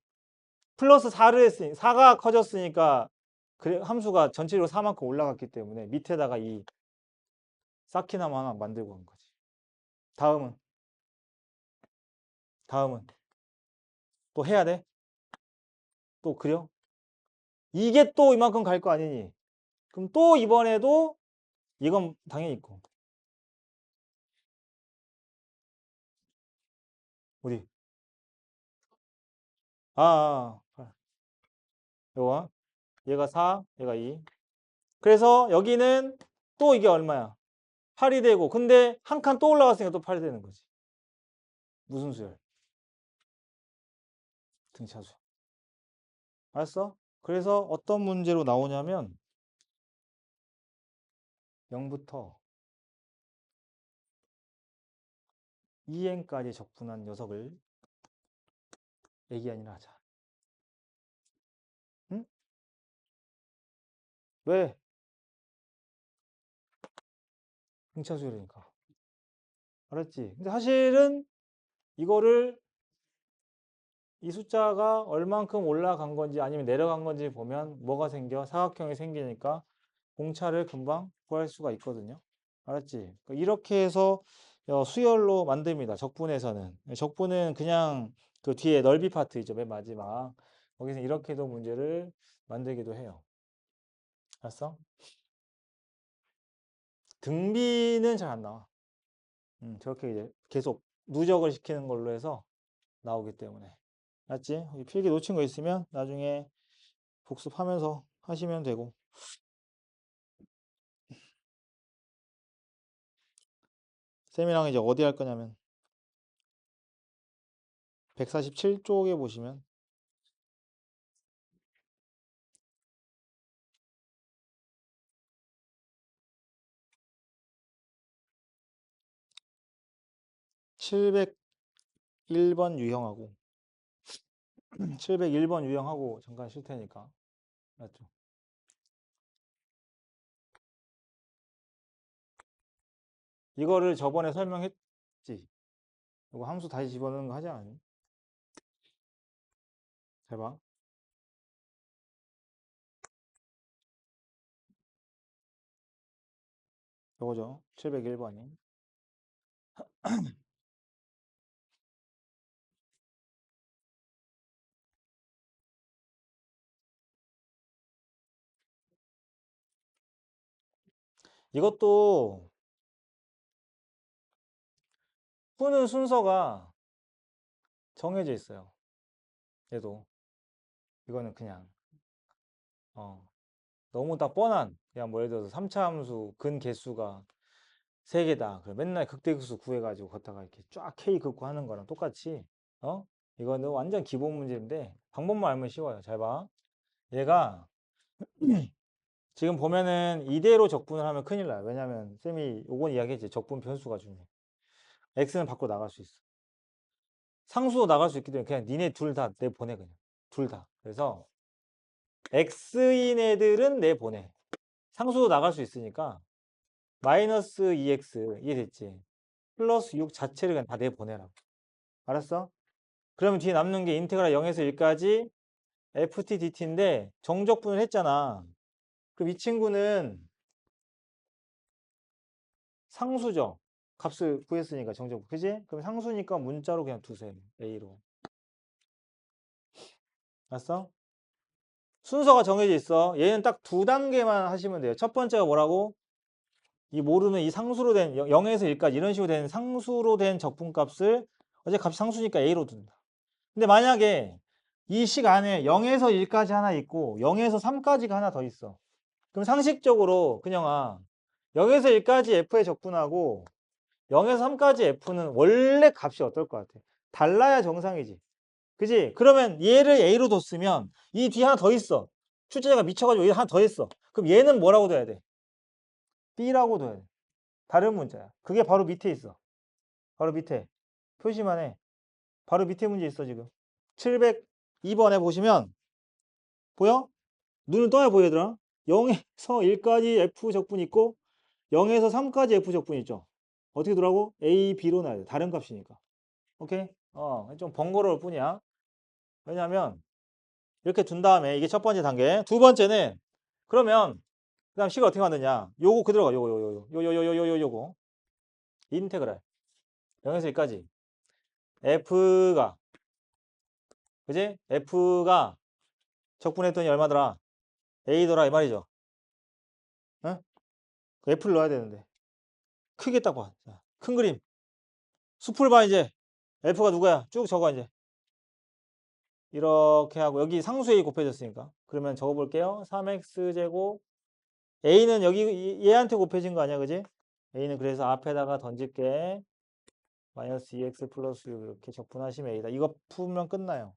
플러스 4를 했으니 4가 커졌으니까 그래 함수가 전체적으로 4만큼 올라갔기 때문에 밑에다가 이 쌓기나무 하나 만들고 간 거지. 다음은 또 해야 돼? 또 그려? 이게 또 이만큼 갈 거 아니니? 그럼 또 이번에도 이건 당연히 있고. 어디? 요거 얘가 4, 얘가 2. 그래서 여기는 또 이게 얼마야? 8이 되고 근데 한 칸 또 올라갔으니까 또 8이 되는 거지. 무슨 수열? 등차수. 알았어? 그래서 어떤 문제로 나오냐면 0부터 2n까지 적분한 녀석을 얘기하니라 하자. 응? 왜? 등차수열이니까. 알았지? 근데 사실은 이거를 이 숫자가 얼만큼 올라간 건지 아니면 내려간 건지 보면 뭐가 생겨? 사각형이 생기니까 공차를 금방 구할 수가 있거든요. 알았지? 그러니까 이렇게 해서 수열로 만듭니다. 적분에서는. 적분은 그냥 그 뒤에 넓이 파트 있죠. 맨 마지막. 거기서 이렇게도 문제를 만들기도 해요. 알았어? 등비는 잘 안 나와. 저렇게 이제 계속 누적을 시키는 걸로 해서 나오기 때문에. 알았지? 여기 필기 놓친 거 있으면 나중에 복습하면서 하시면 되고. 쌤이랑 이제 어디 할 거냐면 147쪽에 보시면 701번 유형하고 701번 유형하고 잠깐 쉴 테니까. 맞죠? 이거를 저번에 설명했지. 이거 함수 다시 집어넣는 거 하지 않니? 잘 봐. 이거죠. 701번이. 이것도 푸는 순서가 정해져 있어요. 얘도. 이거는 그냥 너무 딱 뻔한, 그냥 뭐 예를 들어서 3차 함수 근 개수가 3개다. 그럼 맨날 극대극소 구해가지고 걷다가 이렇게 쫙 K 긋고 하는 거랑 똑같이, 어? 이거는 완전 기본 문제인데, 방법만 알면 쉬워요. 잘 봐. 얘가, 지금 보면은 이대로 적분을 하면 큰일 나요. 왜냐면, 쌤이 요건 이야기했지. 적분 변수가 중요해. X는 밖으로 나갈 수 있어. 상수도 나갈 수 있기 때문에 그냥 니네 둘 다 내보내, 그냥. 둘 다. 그래서, X인 애들은 내보내. 상수도 나갈 수 있으니까, 마이너스 2x 이해됐지? 플러스 6 자체를 그냥 다 내보내라고. 알았어? 그러면 뒤에 남는 게 인테그랄 0에서 1까지 ft dt인데 정적분을 했잖아. 그럼 이 친구는 상수죠. 값을 구했으니까 정적분. 그지? 그럼 상수니까 문자로 그냥 두세요. a로. 알았어? 순서가 정해져 있어. 얘는 딱 2단계만 하시면 돼요. 첫 번째가 뭐라고? 이 모르는 이 상수로 된 0에서 1까지 이런 식으로 된 상수로 된 적분값을 어제 값이 상수니까 a로 둔다. 근데 만약에 이 식 안에 0에서 1까지 하나 있고 0에서 3까지가 하나 더 있어. 그럼 상식적으로 그냥 0에서 1까지 f에 적분하고 0에서 3까지 f는 원래 값이 어떨 것 같아? 달라야 정상이지. 그지? 그러면 얘를 a로 뒀으면 이 뒤에 하나 더 있어. 출제자가 미쳐가지고 얘 하나 더 했어. 그럼 얘는 뭐라고 둬야 돼? b라고 둬야 돼. 다른 문자야. 그게 바로 밑에 있어. 바로 밑에. 표시만 해. 바로 밑에 문제 있어 지금. 702번에 보시면 보여? 눈을 떠야 보여 얘들아. 0에서 1까지 f 적분 있고 0에서 3까지 f 적분 있죠. 어떻게 두라고? a, b로 놔야 돼. 다른 값이니까. 오케이? 좀 번거로울 뿐이야. 왜냐면 이렇게 둔 다음에 이게 첫 번째 단계. 두 번째는 그러면 그다음 식을 어떻게 만드냐? 요거 그대로 가. 요거. 인테그랄 0에서 1까지 f가 그지? f가 적분했더니 얼마더라? a더라 이 말이죠. 응? 그 f를 넣어야 되는데 크게 딱 봐. 자, 큰 그림. 숲을 봐 이제. f가 누구야? 쭉 적어 이제. 이렇게 하고 여기 상수 a 곱해졌으니까 그러면 적어볼게요. 3x제곱 a는 여기 얘한테 곱해진 거 아니야 그지? a는 그래서 앞에다가 던질게. 마이너스 2x 플러스 6 이렇게 적분하시면 a다. 이거 풀면 끝나요.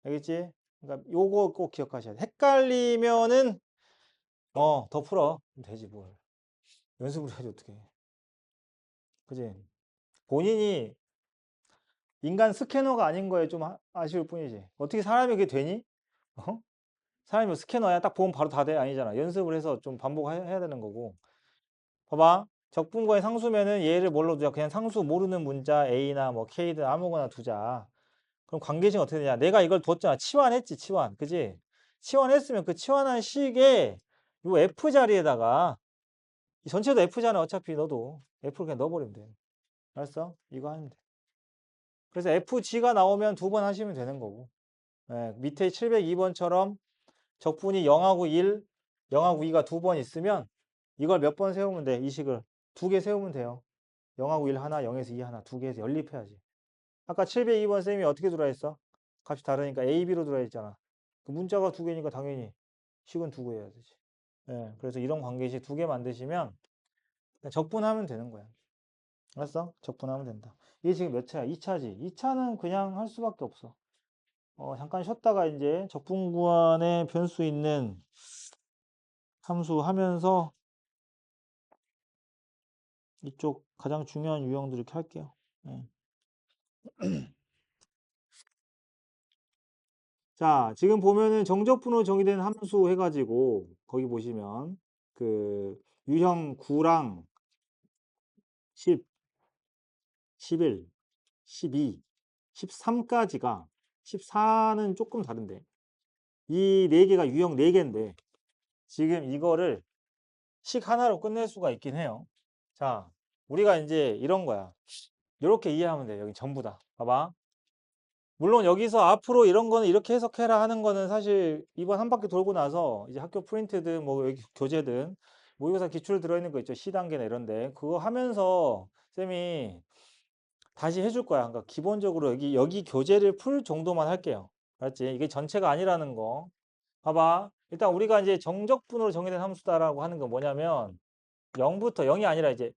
알겠지? 그러니까 요거 꼭 기억하셔야 돼. 헷갈리면은 더 풀어. 되지 뭘. 연습을 해야지 어떻게. 그지? 본인이 인간 스캐너가 아닌 거에 좀 아쉬울 뿐이지. 어떻게 사람이 그게 되니? 어? 사람이 뭐 스캐너야 딱 보면 바로 다 돼? 아니잖아. 연습을 해서 좀 반복해야 되는 거고. 봐봐. 적분과의 상수면은 얘를 뭘로 두자? 그냥 상수 모르는 문자 A나 뭐 K든 아무거나 두자. 그럼 관계식 어떻게 되냐? 내가 이걸 뒀잖아. 치환했지, 치환. 그지? 치환했으면 그 치환한 식에 요 F 자리에다가 이 전체도 F잖아. 어차피 너도 F를 그냥 넣어버리면 돼. 알았어? 이거 하면 돼. 그래서 FG가 나오면 2번 하시면 되는 거고. 예, 밑에 702번처럼 적분이 0하고 1, 0하고 2가 2번 있으면 이걸 몇 번 세우면 돼? 이 식을 2개 세우면 돼요. 0하고 1 하나, 0에서 2 하나, 2개에서 연립해야지. 아까 702번 쌤이 어떻게 들어있어? 값이 다르니까 A, B로 들어있잖아. 그 문자가 2개니까 당연히 식은 2개 해야 되지. 예, 그래서 이런 관계식 2개 만드시면 그냥 적분하면 되는 거야. 알았어? 적분하면 된다. 이게 지금 몇 차야? 2차지. 2차는 그냥 할 수밖에 없어. 잠깐 쉬었다가 이제 적분 구간에 변수 있는 함수 하면서 이쪽 가장 중요한 유형들 이렇게 할게요. 예. 자, 지금 보면은 정적분으로 정의된 함수 해가지고 거기 보시면 그 유형 9랑 10, 11, 12, 13까지가 14는 조금 다른데 이 네 개가 유형 4개인데 지금 이거를 식 하나로 끝낼 수가 있긴 해요. 자, 우리가 이제 이런 거야. 이렇게 이해하면 돼. 여기 전부 다. 봐봐. 물론 여기서 앞으로 이런 거는 이렇게 해석해라 하는 거는 사실 이번 한 바퀴 돌고 나서 이제 학교 프린트든 뭐 여기 교재든 모의고사 기출 들어있는 거 있죠. C단계나 이런데 그거 하면서 쌤이 다시 해줄 거야. 그러니까 기본적으로 여기 교재를 풀 정도만 할게요. 알았지? 이게 전체가 아니라는 거. 봐봐. 일단 우리가 이제 정적분으로 정의된 함수다라고 하는 건 뭐냐면 0부터 0이 아니라 이제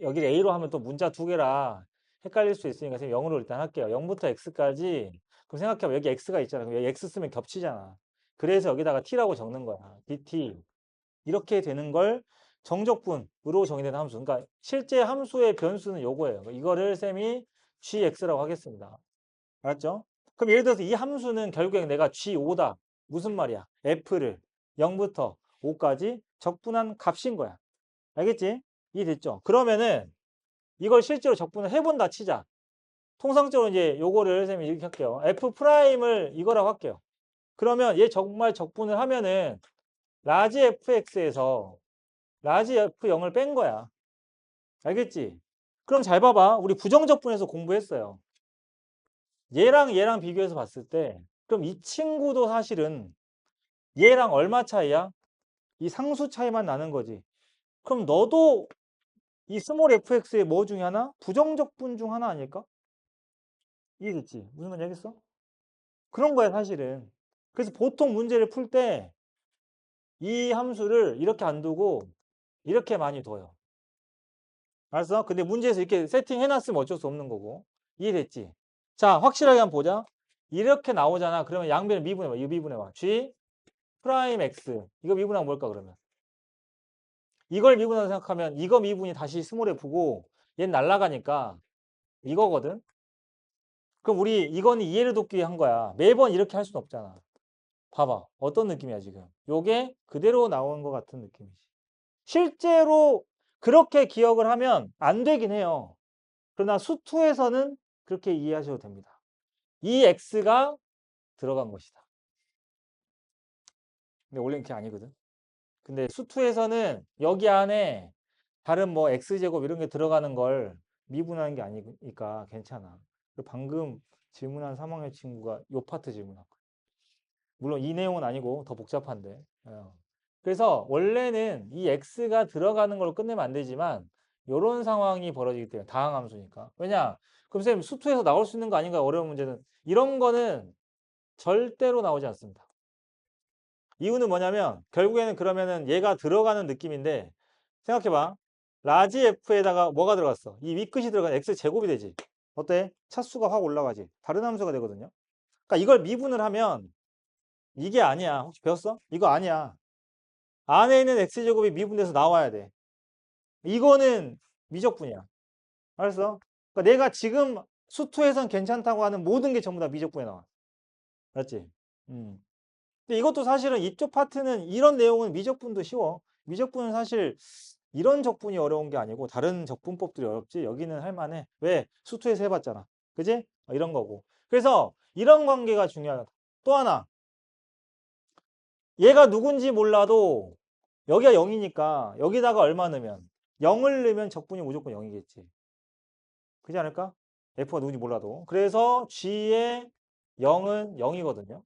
여기를 A로 하면 또 문자 두 개라 헷갈릴 수 있으니까 지금 0으로 일단 할게요. 0부터 X까지. 그럼 생각해봐. 여기 X가 있잖아. 그럼 여기 X 쓰면 겹치잖아. 그래서 여기다가 T라고 적는 거야. DT. 이렇게 되는 걸 정적분으로 정의된 함수. 그러니까 실제 함수의 변수는 요거예요. 이거를 쌤이 GX라고 하겠습니다. 알았죠? 그럼 예를 들어서 이 함수는 결국에 내가 G5다. 무슨 말이야? F를 0부터 5까지 적분한 값인 거야. 알겠지? 이해됐죠? 그러면은 이걸 실제로 적분을 해본다 치자. 통상적으로 이제 요거를 선생님이 이렇게 할게요. F 프라임을 이거라고 할게요. 그러면 얘 정말 적분을 하면은 라지 fx에서 라지 f0을 뺀 거야. 알겠지? 그럼 잘 봐봐. 우리 부정적분에서 공부했어요. 얘랑 비교해서 봤을 때 그럼 이 친구도 사실은 얘랑 얼마 차이야? 이 상수 차이만 나는 거지. 그럼 너도 이 스몰 fx의 뭐 중에 하나? 부정적분 중 하나 아닐까? 이해됐지? 무슨 말인지 알겠어? 그런 거야 사실은. 그래서 보통 문제를 풀 때 이 함수를 이렇게 안 두고 이렇게 많이 둬요. 알았어? 근데 문제에서 이렇게 세팅해 놨으면 어쩔 수 없는 거고. 이해됐지? 자, 확실하게 한번 보자. 이렇게 나오잖아. 그러면 양변을 미분해봐. 이거 미분해봐. G 프라임 X. 이거 미분하면 뭘까 그러면? 이걸 미분하다 생각하면 이거 미분이 다시 스몰 F고 얘는 날아가니까 이거거든? 그럼 우리 이거는 이해를 돕기 위해 한 거야. 매번 이렇게 할 수는 없잖아. 봐봐. 어떤 느낌이야 지금? 요게 그대로 나온 것 같은 느낌이지. 실제로 그렇게 기억을 하면 안 되긴 해요. 그러나 수투에서는 그렇게 이해하셔도 됩니다. 이 x가 들어간 것이다. 근데 원래는 그게 아니거든. 근데 수투에서는 여기 안에 다른 뭐 x제곱 이런 게 들어가는 걸 미분하는 게 아니니까 괜찮아. 방금 질문한 3학년 친구가 요 파트 질문한 거야. 물론 이 내용은 아니고 더 복잡한데. 그래서 원래는 이 x가 들어가는 걸로 끝내면 안 되지만 이런 상황이 벌어지기 때문에 다항함수니까. 왜냐? 그럼 선생님 수투에서 나올 수 있는 거 아닌가? 어려운 문제는. 이런 거는 절대로 나오지 않습니다. 이유는 뭐냐면 결국에는 그러면은 얘가 들어가는 느낌인데 생각해봐. 라지 f에다가 뭐가 들어갔어? 이 윗끝이 들어간 x제곱이 되지. 어때? 차수가 확 올라가지. 다른 함수가 되거든요. 그러니까 이걸 미분을 하면 이게 아니야. 혹시 배웠어? 이거 아니야. 안에 있는 x제곱이 미분돼서 나와야 돼. 이거는 미적분이야. 알았어? 그러니까 내가 지금 수투에선 괜찮다고 하는 모든 게 전부 다 미적분에 나와. 알았지? 근데 이것도 사실은 이쪽 파트는 이런 내용은 미적분도 쉬워. 미적분은 사실 이런 적분이 어려운 게 아니고 다른 적분법들이 어렵지. 여기는 할만해. 왜? 수투에서 해봤잖아. 그지? 이런 거고. 그래서 이런 관계가 중요하다. 또 하나. 얘가 누군지 몰라도 여기가 0이니까 여기다가 얼마 넣으면 0을 넣으면 적분이 무조건 0이겠지. 그렇지 않을까? F가 누군지 몰라도. 그래서 G의 0은 0이거든요.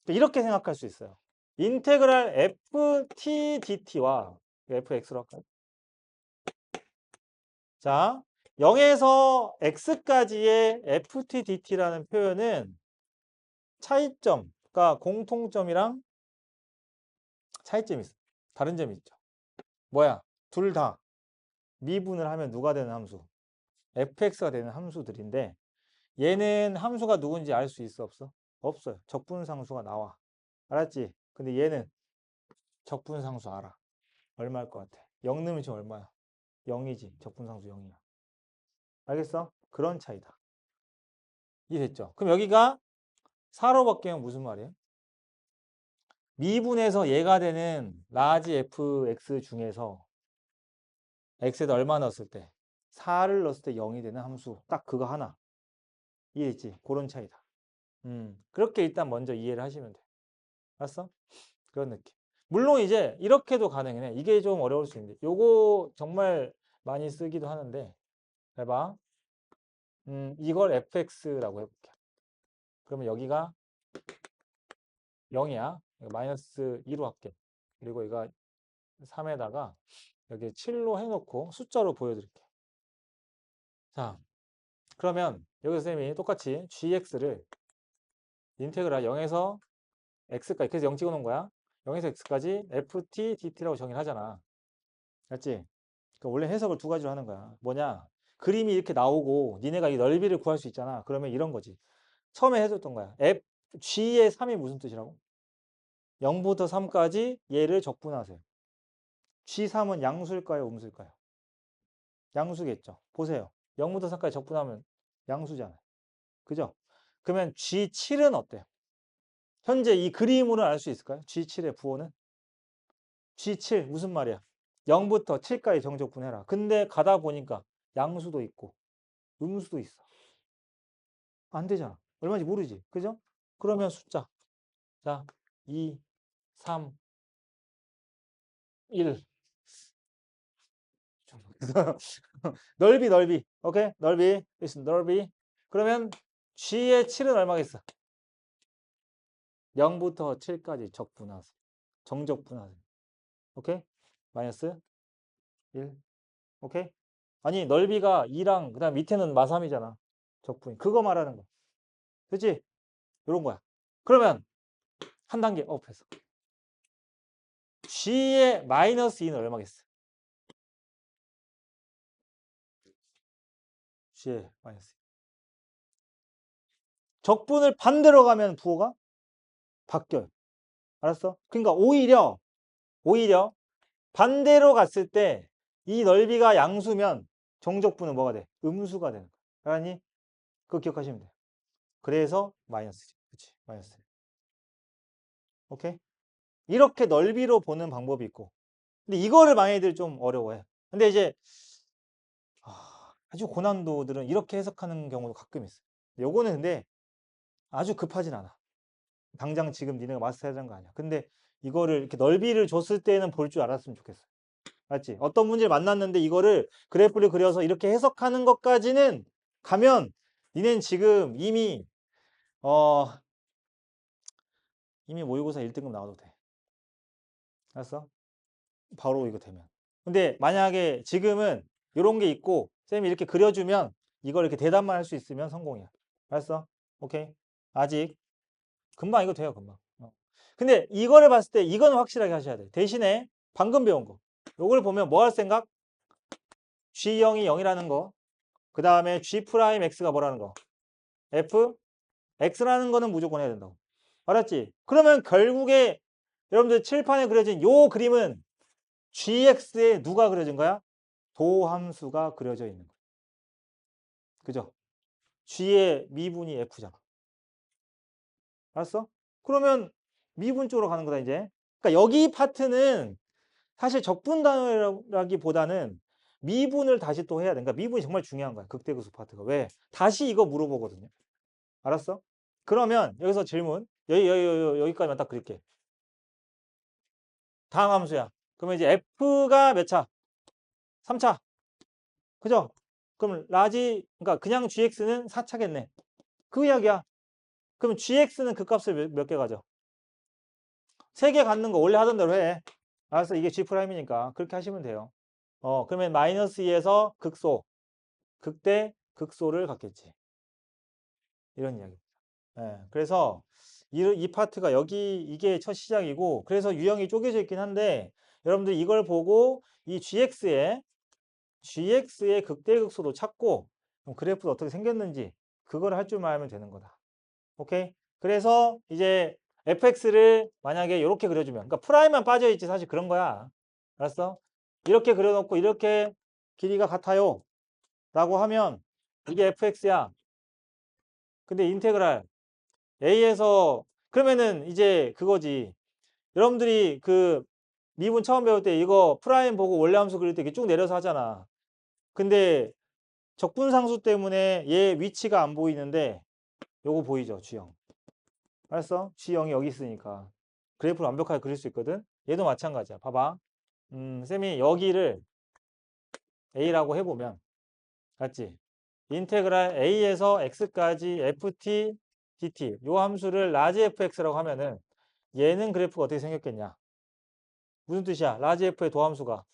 이렇게 생각할 수 있어요. 인테그랄 ft dt와 fx로 할까요? 자, 0에서 x까지의 ft dt라는 표현은 차이점, 그러니까 공통점이랑 차이점이 있어요. 다른 점이 있죠. 뭐야? 둘 다 미분을 하면 누가 되는 함수? fx가 되는 함수들인데 얘는 함수가 누군지 알 수 있어 없어? 없어요. 적분상수가 나와. 알았지? 근데 얘는 적분상수 알아. 얼마일 것 같아? 0 넣으면 지금 얼마야? 0이지. 적분상수 0이야. 알겠어? 그런 차이다. 이해됐죠? 그럼 여기가 4로 바뀌면 무슨 말이에요? 미분에서 얘가 되는 라지 fx 중에서 x에다 얼마 넣었을 때? 4를 넣었을 때 0이 되는 함수. 딱 그거 하나. 이해했지? 그런 차이다. 그렇게 일단 먼저 이해를 하시면 돼. 알았어? 그런 느낌. 물론 이제 이렇게도 가능해. 이게 좀 어려울 수 있는데. 요거 정말 많이 쓰기도 하는데. 해봐. 이걸 fx라고 해볼게. 그러면 여기가 0이야. 마이너스 2로 할게. 그리고 이거 3에다가 여기 7로 해놓고 숫자로 보여드릴게. 자, 그러면 여기서 쌤이 똑같이 gx를 인테그랄 0에서 x까지. 그래서 0 찍어놓은 거야. 0에서 x까지 ft dt라고 정의를 하잖아. 알지? 그러니까 원래 해석을 두 가지로 하는 거야. 뭐냐? 그림이 이렇게 나오고 니네가 이 넓이를 구할 수 있잖아. 그러면 이런 거지. 처음에 해줬던 거야. g의 3이 무슨 뜻이라고? 0부터 3까지 얘를 적분하세요. g3은 양수일까요? 음수일까요? 양수겠죠. 보세요. 0부터 3까지 적분하면 양수잖아요. 그죠? 그러면 G7은 어때요? 현재 이 그림으로 알 수 있을까요? G7의 부호는? G7 무슨 말이야? 0부터 7까지 정적분해라. 근데 가다 보니까 양수도 있고 음수도 있어. 안 되잖아. 얼마인지 모르지. 그죠? 그러면 숫자. 자, 2, 3, 1. 넓이. 오케이? 넓이. 넓이. 그러면 G의 7은 얼마겠어? 0부터 7까지 적분하세요. 정적분하세요. 오케이? 마이너스 1. 오케이? 아니, 넓이가 2랑 그다음 밑에는 마3이잖아. 적분이. 그거 말하는 거야. 그치? 요런 거야. 그러면 한 단계 업해서 G의 마이너스 2는 얼마겠어? G의 마이너스 2. 적분을 반대로 가면 부호가 바뀌어요. 알았어? 그러니까 오히려 반대로 갔을 때 이 넓이가 양수면 정적분은 뭐가 돼? 음수가 되는 거야. 알았니? 그거 기억하시면 돼요. 그래서 마이너스지. 그치? 마이너스. 오케이? 이렇게 넓이로 보는 방법이 있고. 근데 이거를 많이들 좀 어려워해. 근데 이제 아주 고난도들은 이렇게 해석하는 경우도 가끔 있어요. 요거는 근데 아주 급하진 않아. 당장 지금 니네가 마스터해야 되는 거 아니야. 근데 이거를 이렇게 넓이를 줬을 때는 볼 줄 알았으면 좋겠어. 맞지? 어떤 문제를 만났는데 이거를 그래프를 그려서 이렇게 해석하는 것까지는 가면 니네는 지금 이미 모의고사 1등급 나와도 돼. 알았어? 바로 이거 되면. 근데 만약에 지금은 이런 게 있고 쌤이 이렇게 그려주면 이걸 이렇게 대답만 할 수 있으면 성공이야. 알았어? 오케이? 아직 금방 이거 돼요, 금방. 근데 이거를 봤을 때 이거는 확실하게 하셔야 돼. 대신에 방금 배운 거. 요걸 보면 뭐 할 생각? G0이 0이라는 거. 그 다음에 G'X가 뭐라는 거? F? X라는 거는 무조건 해야 된다고. 알았지? 그러면 결국에 여러분들 칠판에 그려진 요 그림은 GX에 누가 그려진 거야? 도함수가 그려져 있는 거야. 그죠? G의 미분이 F잖아. 알았어? 그러면 미분 쪽으로 가는 거다, 이제. 그러니까 여기 파트는 사실 적분 단위라기보다는 미분을 다시 또 해야 돼. 그러니까 미분이 정말 중요한 거야. 극대급수 파트가. 왜? 다시 이거 물어보거든요. 알았어? 그러면 여기서 질문. 여기까지만 딱 그릴게. 다음 함수야. 그러면 이제 F가 몇 차? 3차. 그죠? 그럼 그러니까 그냥 GX는 4차겠네. 그 이야기야. 그럼 GX는 그 값을 몇 개 가져? 3개 갖는 거 원래 하던 대로 해. 알았어. 이게 G'이니까 그렇게 하시면 돼요. 그러면 마이너스 2에서 극소, 극대, 극소를 갖겠지. 이런 이야기. 예, 그래서 이 파트가 이게 첫 시작이고, 그래서 유형이 쪼개져 있긴 한데, 여러분들 이걸 보고 이 GX의 극대 극소도 찾고, 그럼 그래프도 어떻게 생겼는지 그걸 할 줄만 알면 되는 거다. 오케이? 그래서 이제 fx를 만약에 이렇게 그려주면, 그러니까 프라임만 빠져있지 사실 그런 거야. 알았어? 이렇게 그려놓고 이렇게 길이가 같아요. 라고 하면 이게 fx야. 근데 인테그랄 a에서 그러면은 이제 그거지. 여러분들이 그 미분 처음 배울 때 이거 프라임 보고 원래 함수 그릴 때 이렇게 쭉 내려서 하잖아. 근데 적분상수 때문에 얘 위치가 안 보이는데 요거 보이죠? G형. 알았어? G형이 여기 있으니까 그래프를 완벽하게 그릴 수 있거든. 얘도 마찬가지야. 봐봐. 쌤이 여기를 A라고 해보면 맞지? 인테그랄 A에서 X까지 FT, DT 요 함수를 라지 fx라고 하면은 얘는 그래프가 어떻게 생겼겠냐? 무슨 뜻이야? 라지 f의 도함수가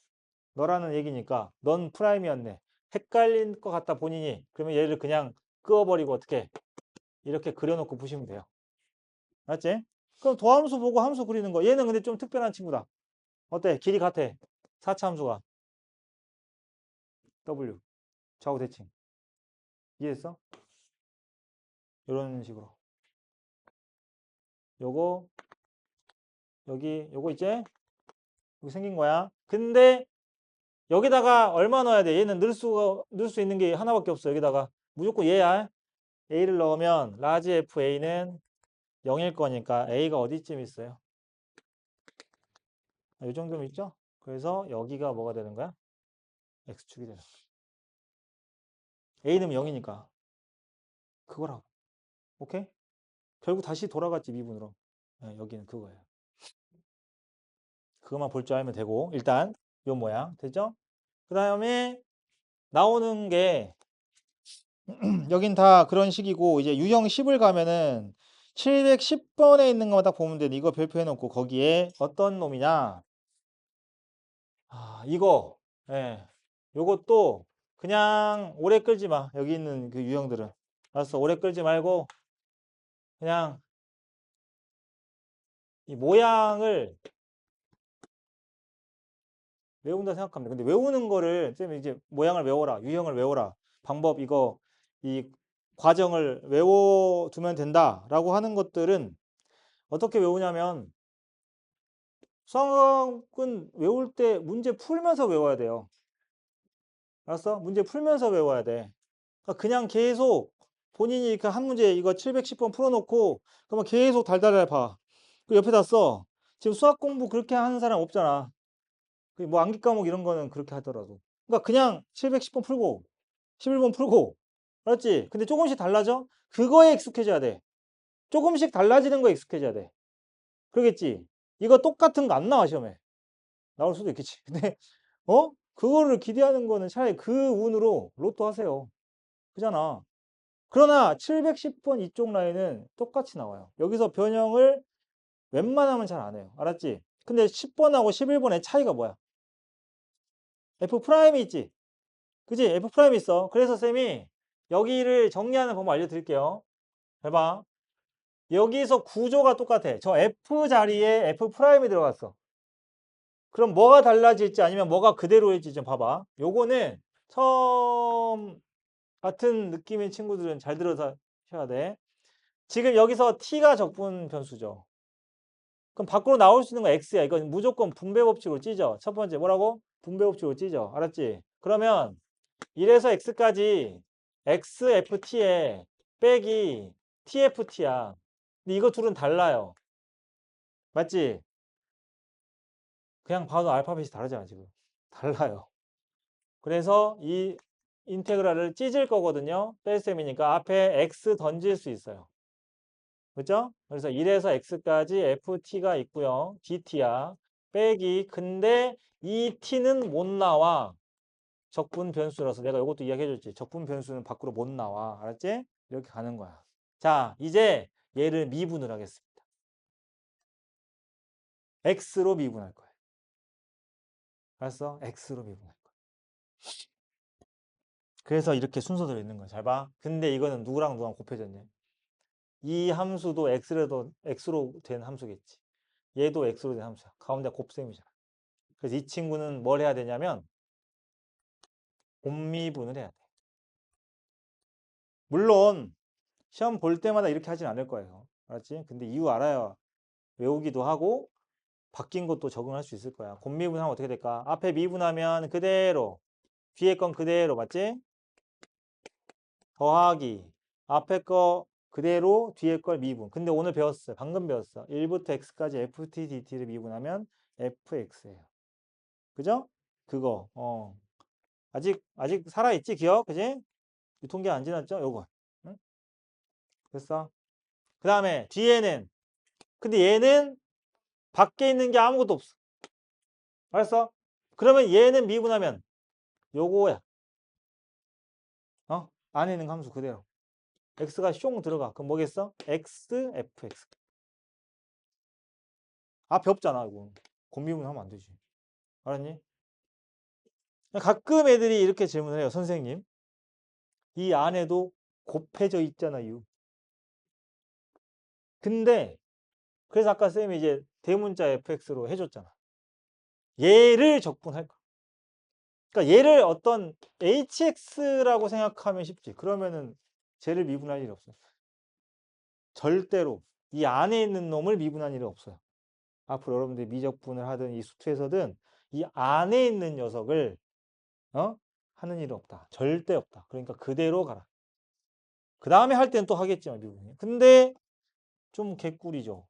너라는 얘기니까 넌 프라임이었네. 헷갈린 것 같다 본인이. 그러면 얘를 그냥 끄어버리고 어떻게 이렇게 그려놓고 보시면 돼요. 맞지? 그럼 도함수 보고 함수 그리는 거. 얘는 근데 좀 특별한 친구다. 어때? 길이 같아. 4차 함수가. W. 좌우 대칭. 이해했어? 이런 식으로. 요거, 여기, 요거 있지? 여기 생긴 거야. 근데 여기다가 얼마 넣어야 돼? 얘는 넣을 수 있는 게 하나밖에 없어. 여기다가. 무조건 얘야. A를 넣으면 라지 FA는 0일 거니까 A가 어디쯤 있어요? 이 정도면 있죠? 그래서 여기가 뭐가 되는 거야? X축이 되는 거야. A는 0이니까. 그거라고. 오케이? 결국 다시 돌아갔지, 미분으로. 네, 여기는 그거예요. 그것만 볼 줄 알면 되고, 일단, 요 모양. 됐죠? 그 다음에 나오는 게, 여긴 다 그런 식이고, 이제 유형 10을 가면은 710번에 있는 것만 딱 보면 돼. 이거 별표해놓고, 거기에 어떤 놈이냐. 아, 이거. 예. 요것도 그냥 오래 끌지 마. 여기 있는 그 유형들은. 알았어. 오래 끌지 말고, 그냥 이 모양을 외운다 생각하면 돼. 근데 외우는 거를 쌤 이제 모양을 외워라, 유형을 외워라, 방법 이거 이 과정을 외워두면 된다라고 하는 것들은 어떻게 외우냐면 수학은 외울 때 문제 풀면서 외워야 돼요. 알았어? 문제 풀면서 외워야 돼. 그러니까 그냥 계속 본인이 이렇게 한 문제 이거 710번 풀어놓고 그러면 계속 달달달 봐. 그 옆에다 써. 지금 수학 공부 그렇게 하는 사람 없잖아. 뭐 암기 과목 이런 거는 그렇게 하더라도. 그러니까 그냥 710번 풀고 11번 풀고 알았지? 근데 조금씩 달라져? 그거에 익숙해져야 돼. 조금씩 달라지는 거에 익숙해져야 돼. 그러겠지? 이거 똑같은 거 안 나와 시험에. 나올 수도 있겠지. 근데 그거를 기대하는 거는 차라리 그 운으로 로또 하세요. 그잖아. 그러나 710번 이쪽 라인은 똑같이 나와요. 여기서 변형을 웬만하면 잘 안 해요. 알았지? 근데 10번하고 11번의 차이가 뭐야? F 프라임이 있지? 그지? F 프라임 있어. 그래서 쌤이 여기를 정리하는 방법 알려드릴게요. 해봐. 여기서 구조가 똑같아. 저 F 자리에 F 프라임이 들어갔어. 그럼 뭐가 달라질지 아니면 뭐가 그대로일지 좀 봐봐. 요거는 처음 같은 느낌의 친구들은 잘 들어서 해야 돼. 지금 여기서 T가 적분 변수죠. 그럼 밖으로 나올 수 있는 건 X야. 이건 무조건 분배 법칙으로 찢어. 첫 번째 뭐라고? 분배 법칙으로 찢어. 알았지? 그러면 1에서 X까지 XFT에 빼기 TFT야. 근데 이거 둘은 달라요. 맞지? 그냥 봐도 알파벳이 다르잖아, 지금. 달라요. 그래서 이 인테그랄을 찢을 거거든요. 뺄셈이니까 앞에 X 던질 수 있어요. 그죠? 그래서 1에서 X까지 FT가 있고요. DT야. 빼기. 근데 이 T는 못 나와. 적분 변수라서 내가 이것도 이야기해줬지. 적분 변수는 밖으로 못 나와. 알았지? 이렇게 가는 거야. 자, 이제 얘를 미분을 하겠습니다. X로 미분할 거예요. 알았어? X로 미분할 거야. 그래서 이렇게 순서대로 있는 거야. 잘 봐. 근데 이거는 누구랑 누구랑 곱해졌냐? 이 함수도 X로 된 함수겠지. 얘도 X로 된 함수야. 가운데 곱셈이잖아. 그래서 이 친구는 뭘 해야 되냐면 곱미분을 해야 돼. 물론 시험 볼 때마다 이렇게 하진 않을 거예요. 알았지? 근데 이유 알아야 외우기도 하고 바뀐 것도 적응할 수 있을 거야. 곱미분하면 어떻게 될까? 앞에 미분하면 그대로, 뒤에 건 그대로, 맞지? 더하기, 앞에 거 그대로, 뒤에 걸 미분. 근데 오늘 배웠어요. 방금 배웠어. 1부터 x까지 ft, dt를 미분하면 fx예요. 그죠? 그거. 아직 살아있지, 기억? 그지? 유통기 안 지났죠? 요거. 응? 됐어? 그 다음에 뒤에는, 근데 얘는 밖에 있는 게 아무것도 없어. 알았어? 그러면 얘는 미분하면 요거야. 안에 있는 함수 그대로. x가 숑 들어가. 그럼 뭐겠어? x, fx. 앞에 없잖아, 이거. 곱미분 하면 안 되지. 알았니? 가끔 애들이 이렇게 질문을 해요. 선생님, 이 안에도 곱해져 있잖아요. 근데 그래서 아까 쌤이 이제 대문자 fx로 해줬잖아. 얘를 적분할 거야. 그러니까 얘를 어떤 hx라고 생각하면 쉽지. 그러면은 쟤를 미분할 일이 없어요. 절대로 이 안에 있는 놈을 미분할 일은 없어요. 앞으로 여러분들이 미적분을 하든 이 수투에서든 이 안에 있는 녀석을 하는 일은 없다. 절대 없다. 그러니까 그대로 가라. 그 다음에 할 때는 또 하겠지만 미분이. 근데 좀 개꿀이죠.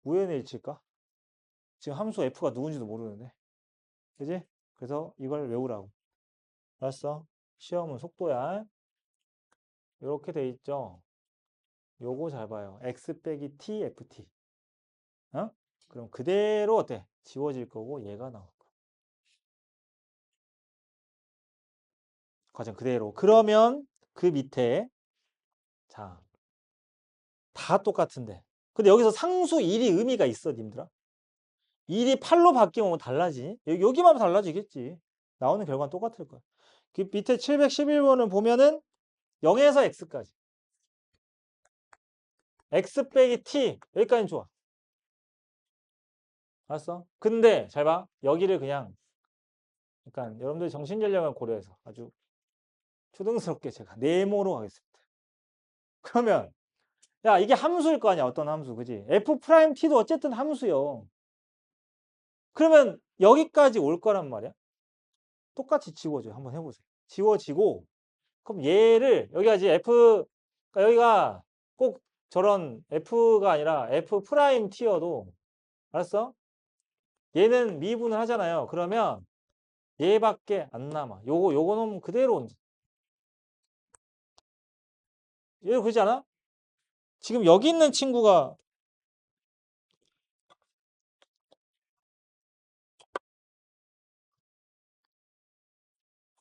우연의 일치일까? 지금 함수 f가 누군지도 모르는데. 그지? 그래서 이걸 외우라고. 알았어? 시험은 속도야. 이렇게 돼 있죠. 요거 잘 봐요. x 빼기 t, ft. 그럼 그대로 어때? 지워질 거고 얘가 나올 거야. 과정 그대로. 그러면 그 밑에 자, 다 똑같은데. 근데 여기서 상수 1이 의미가 있어, 님들아. 1이 8로 바뀌면 뭐 달라지니? 여기만 달라지겠지. 나오는 결과는 똑같을 거야. 그 밑에 711번을 보면은 0에서 x까지. x 빼기 t. 여기까지는 좋아. 알았어? 근데 잘 봐. 여기를 그냥 그러니까 여러분들 정신연령을 고려해서 아주 초등스럽게 제가 네모로 하겠습니다. 그러면 야 이게 함수일 거 아니야. 어떤 함수 그지? f't도 어쨌든 함수요. 그러면 여기까지 올 거란 말이야. 똑같이 지워줘요. 한번 해보세요. 지워지고 그럼 얘를 여기가 이제 그러니까 여기가 꼭 저런 f가 아니라 f't여도 알았어? 얘는 미분을 하잖아요. 그러면 얘밖에 안 남아. 요거는 그대로 온다. 얘 그러지 않아? 지금 여기 있는 친구가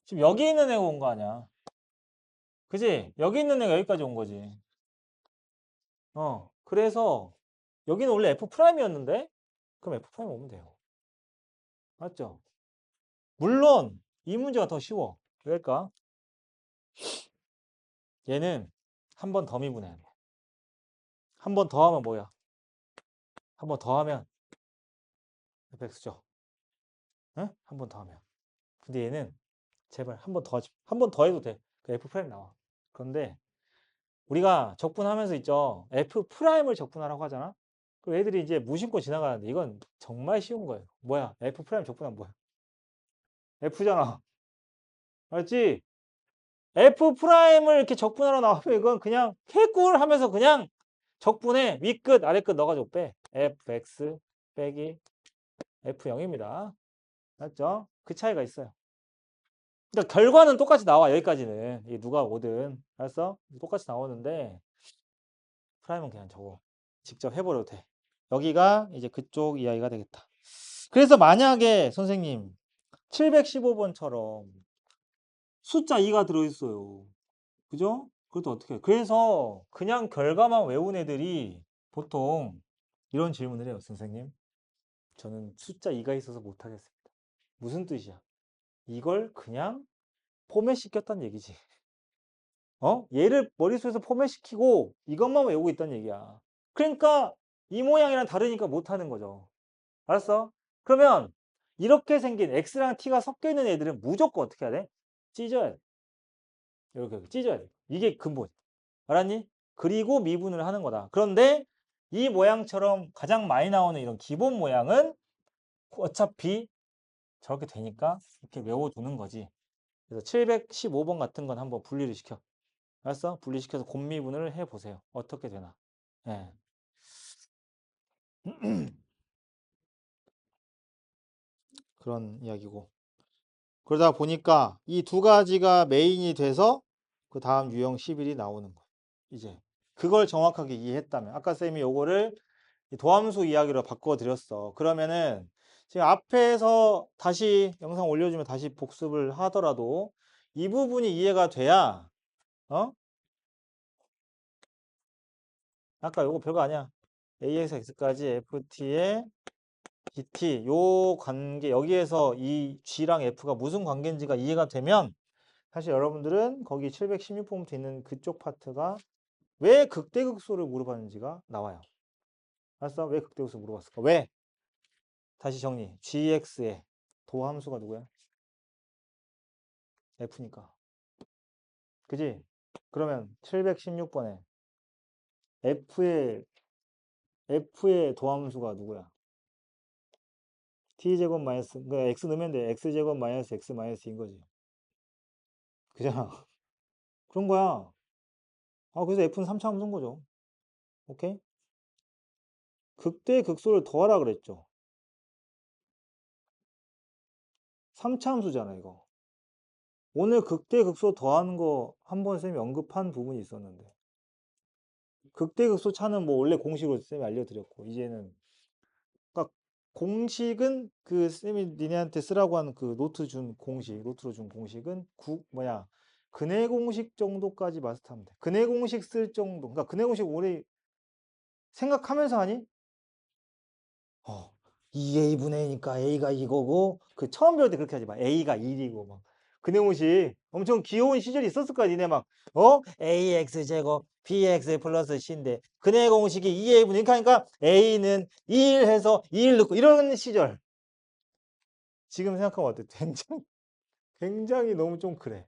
지금 여기 있는 애가 온 거 아니야. 그지? 여기 있는 애가 여기까지 온 거지. 그래서 여기는 원래 F'이었는데 그럼 F' 오면 돼요. 맞죠? 물론 이 문제가 더 쉬워. 왜일까? 얘는 한 번 더 미분해야 돼. 한 번 더 하면 뭐야? 한 번 더 하면 fx죠. 응? 한 번 더 하면. 근데 얘는 제발 한 번 더 하지. 한 번 더 해도 돼. 그 F' 나와. 그런데 우리가 적분하면서 있죠. F'을 적분하라고 하잖아. 그럼 애들이 이제 무심코 지나가는데 이건 정말 쉬운 거예요. 뭐야? F' 적분하면 뭐야? F잖아. 알지? F'을 이렇게 적분하러 나오면 이건 그냥 개꿀 하면서 그냥 적분해. 윗끝, 아래끝 넣어가지고 빼. fx 빼기 f0입니다. 맞죠? 그 차이가 있어요. 그러니까 결과는 똑같이 나와. 여기까지는. 이게 누가 오든. 알았어? 똑같이 나오는데 프라임은 그냥 적어. 직접 해버려도 돼. 여기가 이제 그쪽 이야기가 되겠다. 그래서 만약에 선생님 715번처럼 숫자 2가 들어있어요. 그죠? 그것도 어떻게 해? 그래서 그냥 결과만 외운 애들이 보통 이런 질문을 해요. 선생님. 저는 숫자 2가 있어서 못하겠습니다. 무슨 뜻이야? 이걸 그냥 포맷시켰다는 얘기지. 얘를 머릿속에서 포맷시키고 이것만 외우고 있다는 얘기야. 그러니까 이 모양이랑 다르니까 못하는 거죠. 알았어? 그러면 이렇게 생긴 X랑 T가 섞여 있는 애들은 무조건 어떻게 해야 돼? 찢어야 돼. 이렇게 찢어야 돼. 이게 근본. 알았니? 그리고 미분을 하는 거다. 그런데 이 모양처럼 가장 많이 나오는 이런 기본 모양은 어차피 저렇게 되니까 이렇게 외워두는 거지. 그래서 715번 같은 건 한번 분리를 시켜. 알았어? 분리시켜서 곱미분을 해보세요. 어떻게 되나. 예. 그런 이야기고. 그러다 보니까 이 두 가지가 메인이 돼서 그 다음 유형 11이 나오는 거예요. 이제 그걸 정확하게 이해했다면 아까 쌤이 요거를 도함수 이야기로 바꿔드렸어. 그러면은 지금 앞에서 다시 영상 올려주면 다시 복습을 하더라도 이 부분이 이해가 돼야 아까 요거 별거 아니야. a에서 x까지 ft의 dt 요 관계 여기에서 이 g랑 f가 무슨 관계인지가 이해가 되면 사실 여러분들은 거기 716번부터 있는 그쪽 파트가 왜 극대극소를 물어봤는지가 나와요. 알았어? 왜 극대극소 물어봤을까? 왜? 다시 정리. gx의 도함수가 누구야? f니까. 그지? 그러면 716번에 f의 도함수가 누구야? t제곱 마이너스, 그러니까 x 넣으면 돼. x제곱 마이너스 x 마이너스인 거지. 그잖아. 그런 거야. 아, 그래서 f는 3차 함수인 거죠. 오케이? 극대 극소를 더하라 그랬죠. 3차 함수잖아, 이거. 오늘 극대 극소 더하는 거 한 번 쌤이 언급한 부분이 있었는데. 극대 극소 차는 뭐 원래 공식으로 쌤이 알려드렸고, 이제는 그러니까 공식은 그 쌤이 니네한테 쓰라고 하는 그 노트로 준 공식은 근해 공식 정도까지 마스터하면 돼. 근해 공식 쓸 정도. 그러니까 근해 공식 오래 생각하면서 하니? 어, 2a분의 1이니까 a가 이거고 그 처음 배울 때 그렇게 하지 마. a가 1이고 막. 근해 공식 엄청 귀여운 시절이 있었을 거야. 니네 막 ax 제곱 bx 플러스 c인데 근해 공식이 2a분의 1 하니까 a는 1 해서 1 넣고 이런 시절. 지금 생각하면 어때? 굉장히 너무 좀 그래.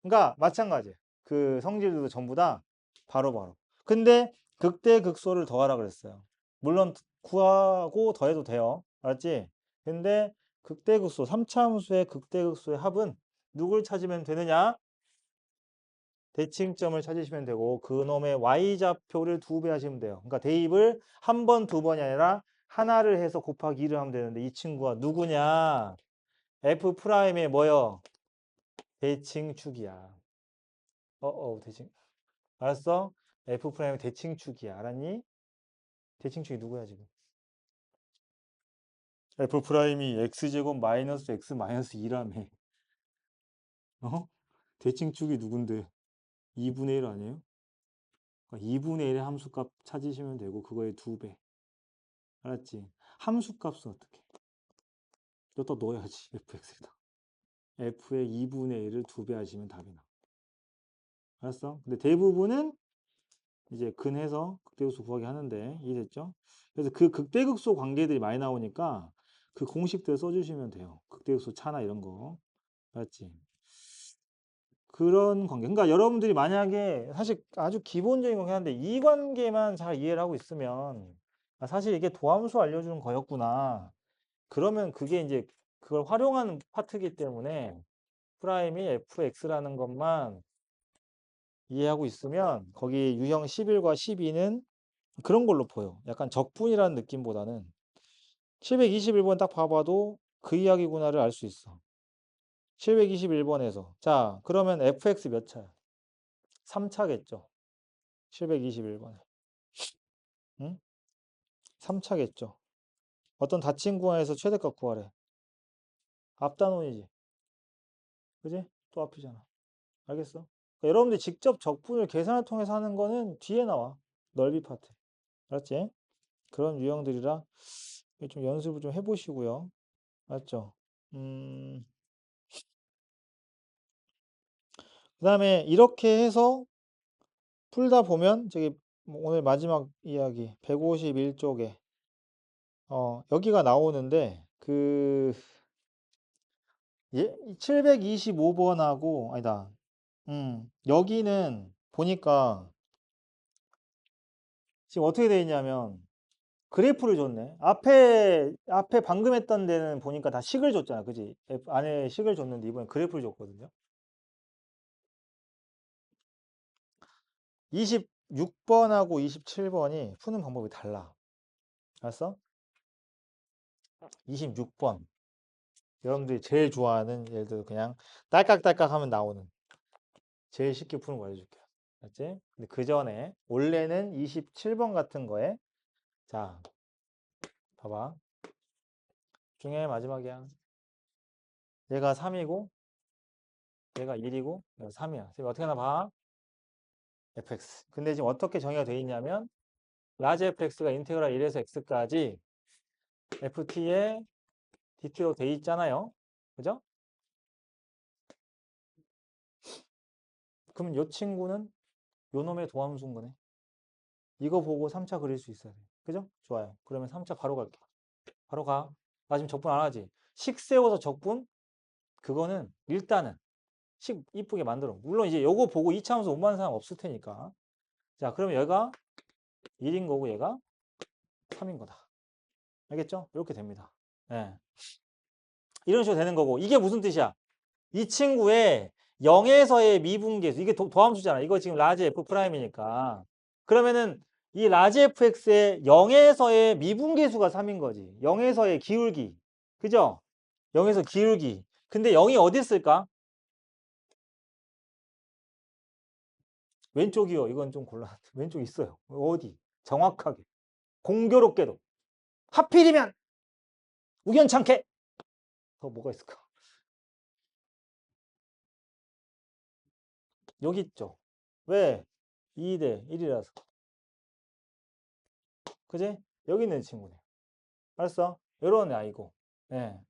그러니까 마찬가지. 그 성질들도 전부 다 바로바로. 근데 극대 극소를 더하라 그랬어요. 물론 구하고 더해도 돼요. 알았지? 근데 극대 극소, 3차 함수의 극대 극소의 합은 누굴 찾으면 되느냐? 대칭점을 찾으시면 되고 그놈의 y좌표를 2배 하시면 돼요. 그러니까 대입을 한 번, 두 번이 아니라 하나를 해서 곱하기 2를 하면 되는데 이 친구가 누구냐? f 프라임의 뭐요? 대칭축이야. 대칭. 알았어? f 프라임의 대칭축이야. 알았니? 대칭축이 누구야 지금? f 프라임이 x제곱 마이너스 x 마이너스 2라며. 어? 대칭축이 누군데? 2분의 1 아니에요? 그러니까 2분의 1의 함수값 찾으시면 되고 그거의 2배. 알았지? 함수값은 어떻게? 여기다 넣어야지. fx에다. f의 2분의 1을 2배 하시면 답이 나. 알았어? 근데 대부분은 이제 근해서 극대극소 구하기 하는데 이해됐죠? 그래서 그 극대극소 관계들이 많이 나오니까 그 공식들 써주시면 돼요. 극대극소 차나 이런 거. 알았지? 그런 관계. 그러니까 여러분들이 만약에 사실 아주 기본적인 거긴 한데 이 관계만 잘 이해를 하고 있으면 사실 이게 도함수 알려주는 거였구나. 그러면 그게 이제 그걸 활용하는 파트이기 때문에 프라임이 fx라는 것만 이해하고 있으면 거기 유형 11과 12는 그런 걸로 보여. 약간 적분이라는 느낌보다는 721번 딱 봐봐도 그 이야기구나를 알 수 있어. 721번에서. 자, 그러면 fx 몇 차야? 3차겠죠. 721번에. 응? 3차겠죠. 어떤 닫힌 구간에서 최대값 구하래. 앞단원이지. 그지? 또 앞이잖아. 알겠어? 그러니까 여러분들이 직접 적분을 계산을 통해서 하는 거는 뒤에 나와. 넓이 파트. 알았지? 그런 유형들이라 좀 연습을 좀 해보시고요. 알았죠? 그 다음에 이렇게 해서 풀다 보면 저기 오늘 마지막 이야기 151쪽에 여기가 나오는데 그 725번하고 아니다. 여기는 보니까 지금 어떻게 돼 있냐면 그래프를 줬네. 앞에 방금 했던 데는 보니까 다 식을 줬잖아. 그지? 안에 식을 줬는데 이번엔 그래프를 줬거든요. 26번하고 27번이 푸는 방법이 달라. 알았어? 26번. 여러분들이 제일 좋아하는 예를 들어 그냥 딸깍딸깍 하면 나오는 제일 쉽게 푸는 거 알려줄게요. 알았지? 근데 그 전에 원래는 27번 같은 거에 자 봐봐. 중에 마지막이야. 얘가 3이고 얘가 1이고 얘가 3이야. 지금 어떻게 하나 봐? fx. 근데 지금 어떻게 정의가 돼 있냐면 라지 fx가 인테그랄 1에서 x까지 ft에 dt로 돼 있잖아요. 그죠? 그럼 이 친구는 요 놈의 도함수인 거네. 이거 보고 3차 그릴 수 있어야 돼. 그죠? 좋아요. 그러면 3차 바로 갈게. 바로 가. 나 지금 적분 안 하지? 식 세워서 적분? 그거는 일단은 식 이쁘게 만들어. 물론 이제 요거 보고 이차함수 못 만든 사람 없을 테니까. 자, 그러면 얘가 1인 거고 얘가 3인 거다. 알겠죠? 이렇게 됩니다. 예. 이런 식으로 되는 거고. 이게 무슨 뜻이야? 이 친구의 0에서의 미분계수. 이게 도함수잖아. 이거 지금 라지 F'이니까. 그러면은 이 라지 fx의 0에서의 미분계수가 3인 거지. 0에서의 기울기. 그죠? 0에서 기울기. 근데 0이 어디 있을까? 왼쪽이요. 이건 좀 곤란한데. 왼쪽 있어요. 어디? 정확하게. 공교롭게도. 하필이면 우연찮게. 더 뭐가 있을까? 여기 있죠. 왜? 2대 1이라서. 그지? 여기 있는 친구네. 알았어? 이런 아이고. 예.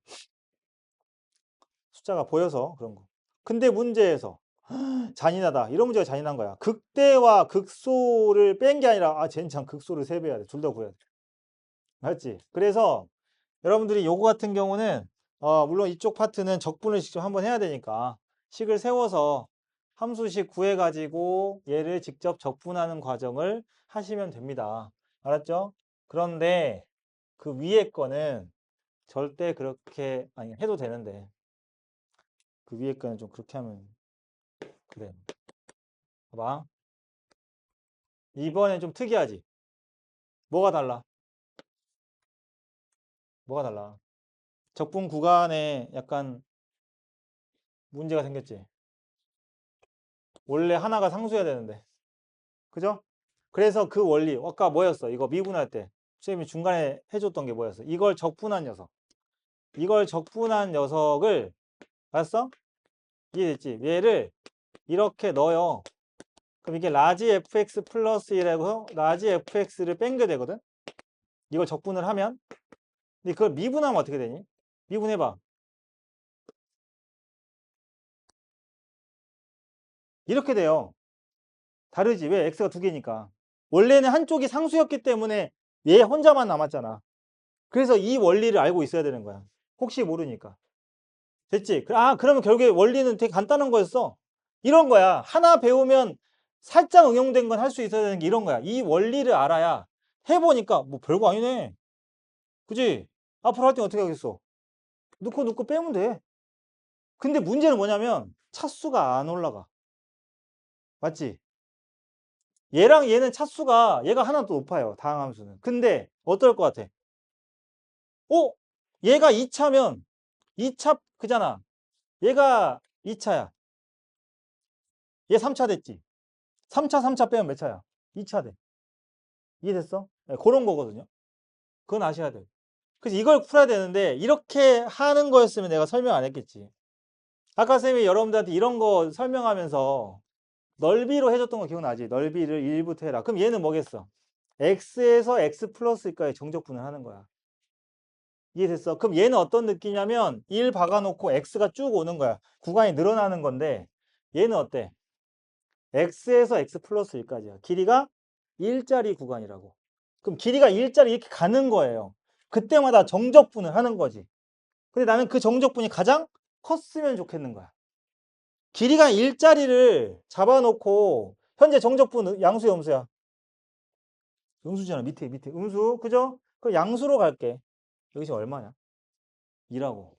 숫자가 보여서 그런 거. 근데 문제에서 잔인하다. 이런 문제가 잔인한 거야. 극대와 극소를 뺀 게 아니라 쟤는 참 극소를 3배 해야 돼. 둘 다 구해야 돼. 맞지? 그래서 여러분들이 요거 같은 경우는 물론 이쪽 파트는 적분을 직접 한번 해야 되니까 식을 세워서 함수식 구해가지고 얘를 직접 적분하는 과정을 하시면 됩니다. 알았죠? 그런데 그 위에 거는 절대 그렇게 아니 해도 되는데 그 위에 거는 좀 그렇게 하면 그래. 봐봐. 이번엔 좀 특이하지? 뭐가 달라? 뭐가 달라? 적분 구간에 약간 문제가 생겼지? 원래 하나가 상수여야 되는데. 그죠? 그래서 그 원리, 아까 뭐였어? 이거 미분할 때. 선생님이 중간에 해줬던 게 뭐였어? 이걸 적분한 녀석. 이걸 적분한 녀석을, 알았어? 이해됐지? 얘를 이렇게 넣어요. 그럼 이게 라지 fx 플러스 1이라고 라지 fx를 뺀게 되거든? 이걸 적분을 하면. 근데 그걸 미분하면 어떻게 되니? 미분해봐. 이렇게 돼요. 다르지. 왜? x가 2개니까. 원래는 한쪽이 상수였기 때문에 얘 혼자만 남았잖아. 그래서 이 원리를 알고 있어야 되는 거야. 혹시 모르니까. 됐지? 그러면 결국에 원리는 되게 간단한 거였어. 이런 거야. 하나 배우면 살짝 응용된 건 할 수 있어야 되는 게 이런 거야. 이 원리를 알아야 해보니까 뭐 별거 아니네. 그지? 앞으로 할 때 어떻게 하겠어? 넣고 빼면 돼. 근데 문제는 뭐냐면 차수가 안 올라가. 맞지? 얘랑 얘는 차수가 얘가 하나 더 높아요. 다항함수는. 근데 어떨 것 같아? 어? 얘가 2차면 2차 그잖아. 얘가 2차야. 얘 3차 됐지. 3차 빼면 몇 차야? 2차 돼. 이해됐어? 네, 그런 거거든요. 그건 아셔야 돼요. 그래서 이걸 풀어야 되는데 이렇게 하는 거였으면 내가 설명 안 했겠지. 아까 쌤이 여러분들한테 이런 거 설명하면서 넓이로 해줬던 거 기억나지? 넓이를 1부터 해라. 그럼 얘는 뭐겠어? x에서 x 플러스일까의 정적분을 하는 거야. 이해됐어? 그럼 얘는 어떤 느낌이냐면 1 박아놓고 x가 쭉 오는 거야. 구간이 늘어나는 건데 얘는 어때? x에서 x 플러스 1까지야. 길이가 1짜리 구간이라고. 그럼 길이가 1짜리 이렇게 가는 거예요. 그때마다 정적분을 하는 거지. 근데 나는 그 정적분이 가장 컸으면 좋겠는 거야. 길이가 1짜리를 잡아놓고 현재 정적분 양수야 음수야? 음수잖아. 밑에 음수. 그죠? 그 양수로 갈게. 여기 지금 얼마냐? 2라고.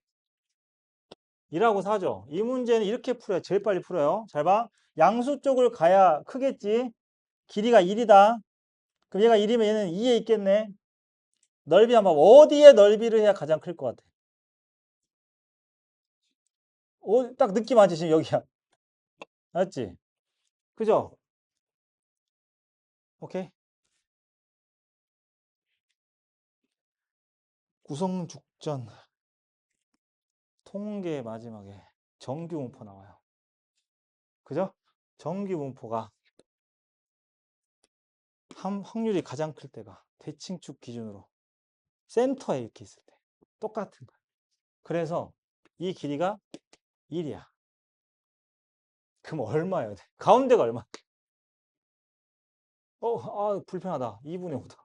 2라고 사죠. 이 문제는 이렇게 풀어야 제일 빨리 풀어요. 잘 봐. 양수 쪽을 가야 크겠지. 길이가 1이다. 그럼 얘가 1이면 얘는 2에 있겠네. 넓이 한번 어디에 넓이를 해야 가장 클 것 같아? 딱 느낌 왔지 지금 여기야. 맞지? 그죠? 오케이. 구성죽전 통계 마지막에 정규 분포 나와요. 그죠? 정규 분포가 확률이 가장 클 때가 대칭축 기준으로 센터에 이렇게 있을 때 똑같은 거야. 그래서 이 길이가 1이야. 그럼 얼마여야 돼? 가운데가 얼마? 불편하다. 2분의 5다.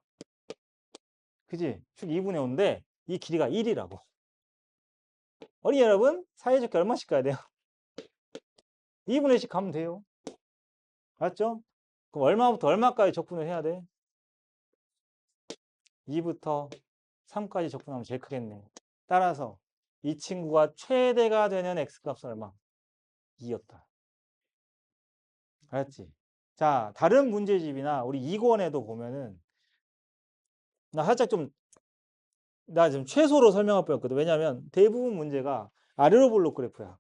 그지? 축 2분의 5인데 이 길이가 1이라고. 어린이 여러분, 사이좋게 얼마씩 가야 돼요? 2분의 1씩 가면 돼요. 알았죠? 그럼 얼마부터 얼마까지 적분을 해야 돼? 2부터 3까지 적분하면 제일 크겠네. 따라서 이 친구가 최대가 되는 x값은 얼마? 2였다. 알았지? 자, 다른 문제집이나 우리 2권에도 보면은 나 살짝 좀 나 지금 최소로 설명할 뻔했거든. 왜냐면 대부분 문제가 아래로 볼록 그래프야.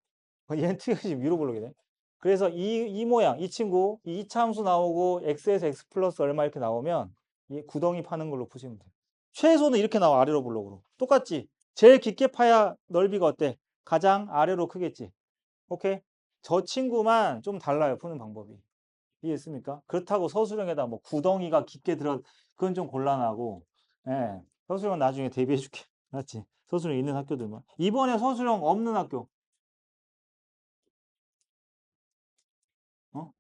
얘는 지금 위로 볼록이네. 그래서 이 모양, 이 친구, 이 2차 함수 나오고 x에서 x 플러스 얼마 이렇게 나오면 이 구덩이 파는 걸로 보시면 돼. 최소는 이렇게 나와, 아래로 볼록으로. 똑같지? 제일 깊게 파야 넓이가 어때? 가장 아래로 크겠지? 오케이? 저 친구만 좀 달라요, 푸는 방법이. 이해했습니까? 그렇다고 서술형에다 뭐 구덩이가 깊게 들어, 그건 좀 곤란하고, 예. 서술형 나중에 대비해 줄게. 맞지? 서술형 있는 학교들만. 이번에 서술형 없는 학교, 어?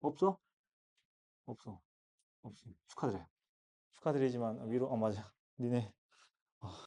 없어? 없어. 없어. 축하드려요. 축하드리지만, 위로, 맞아. 니네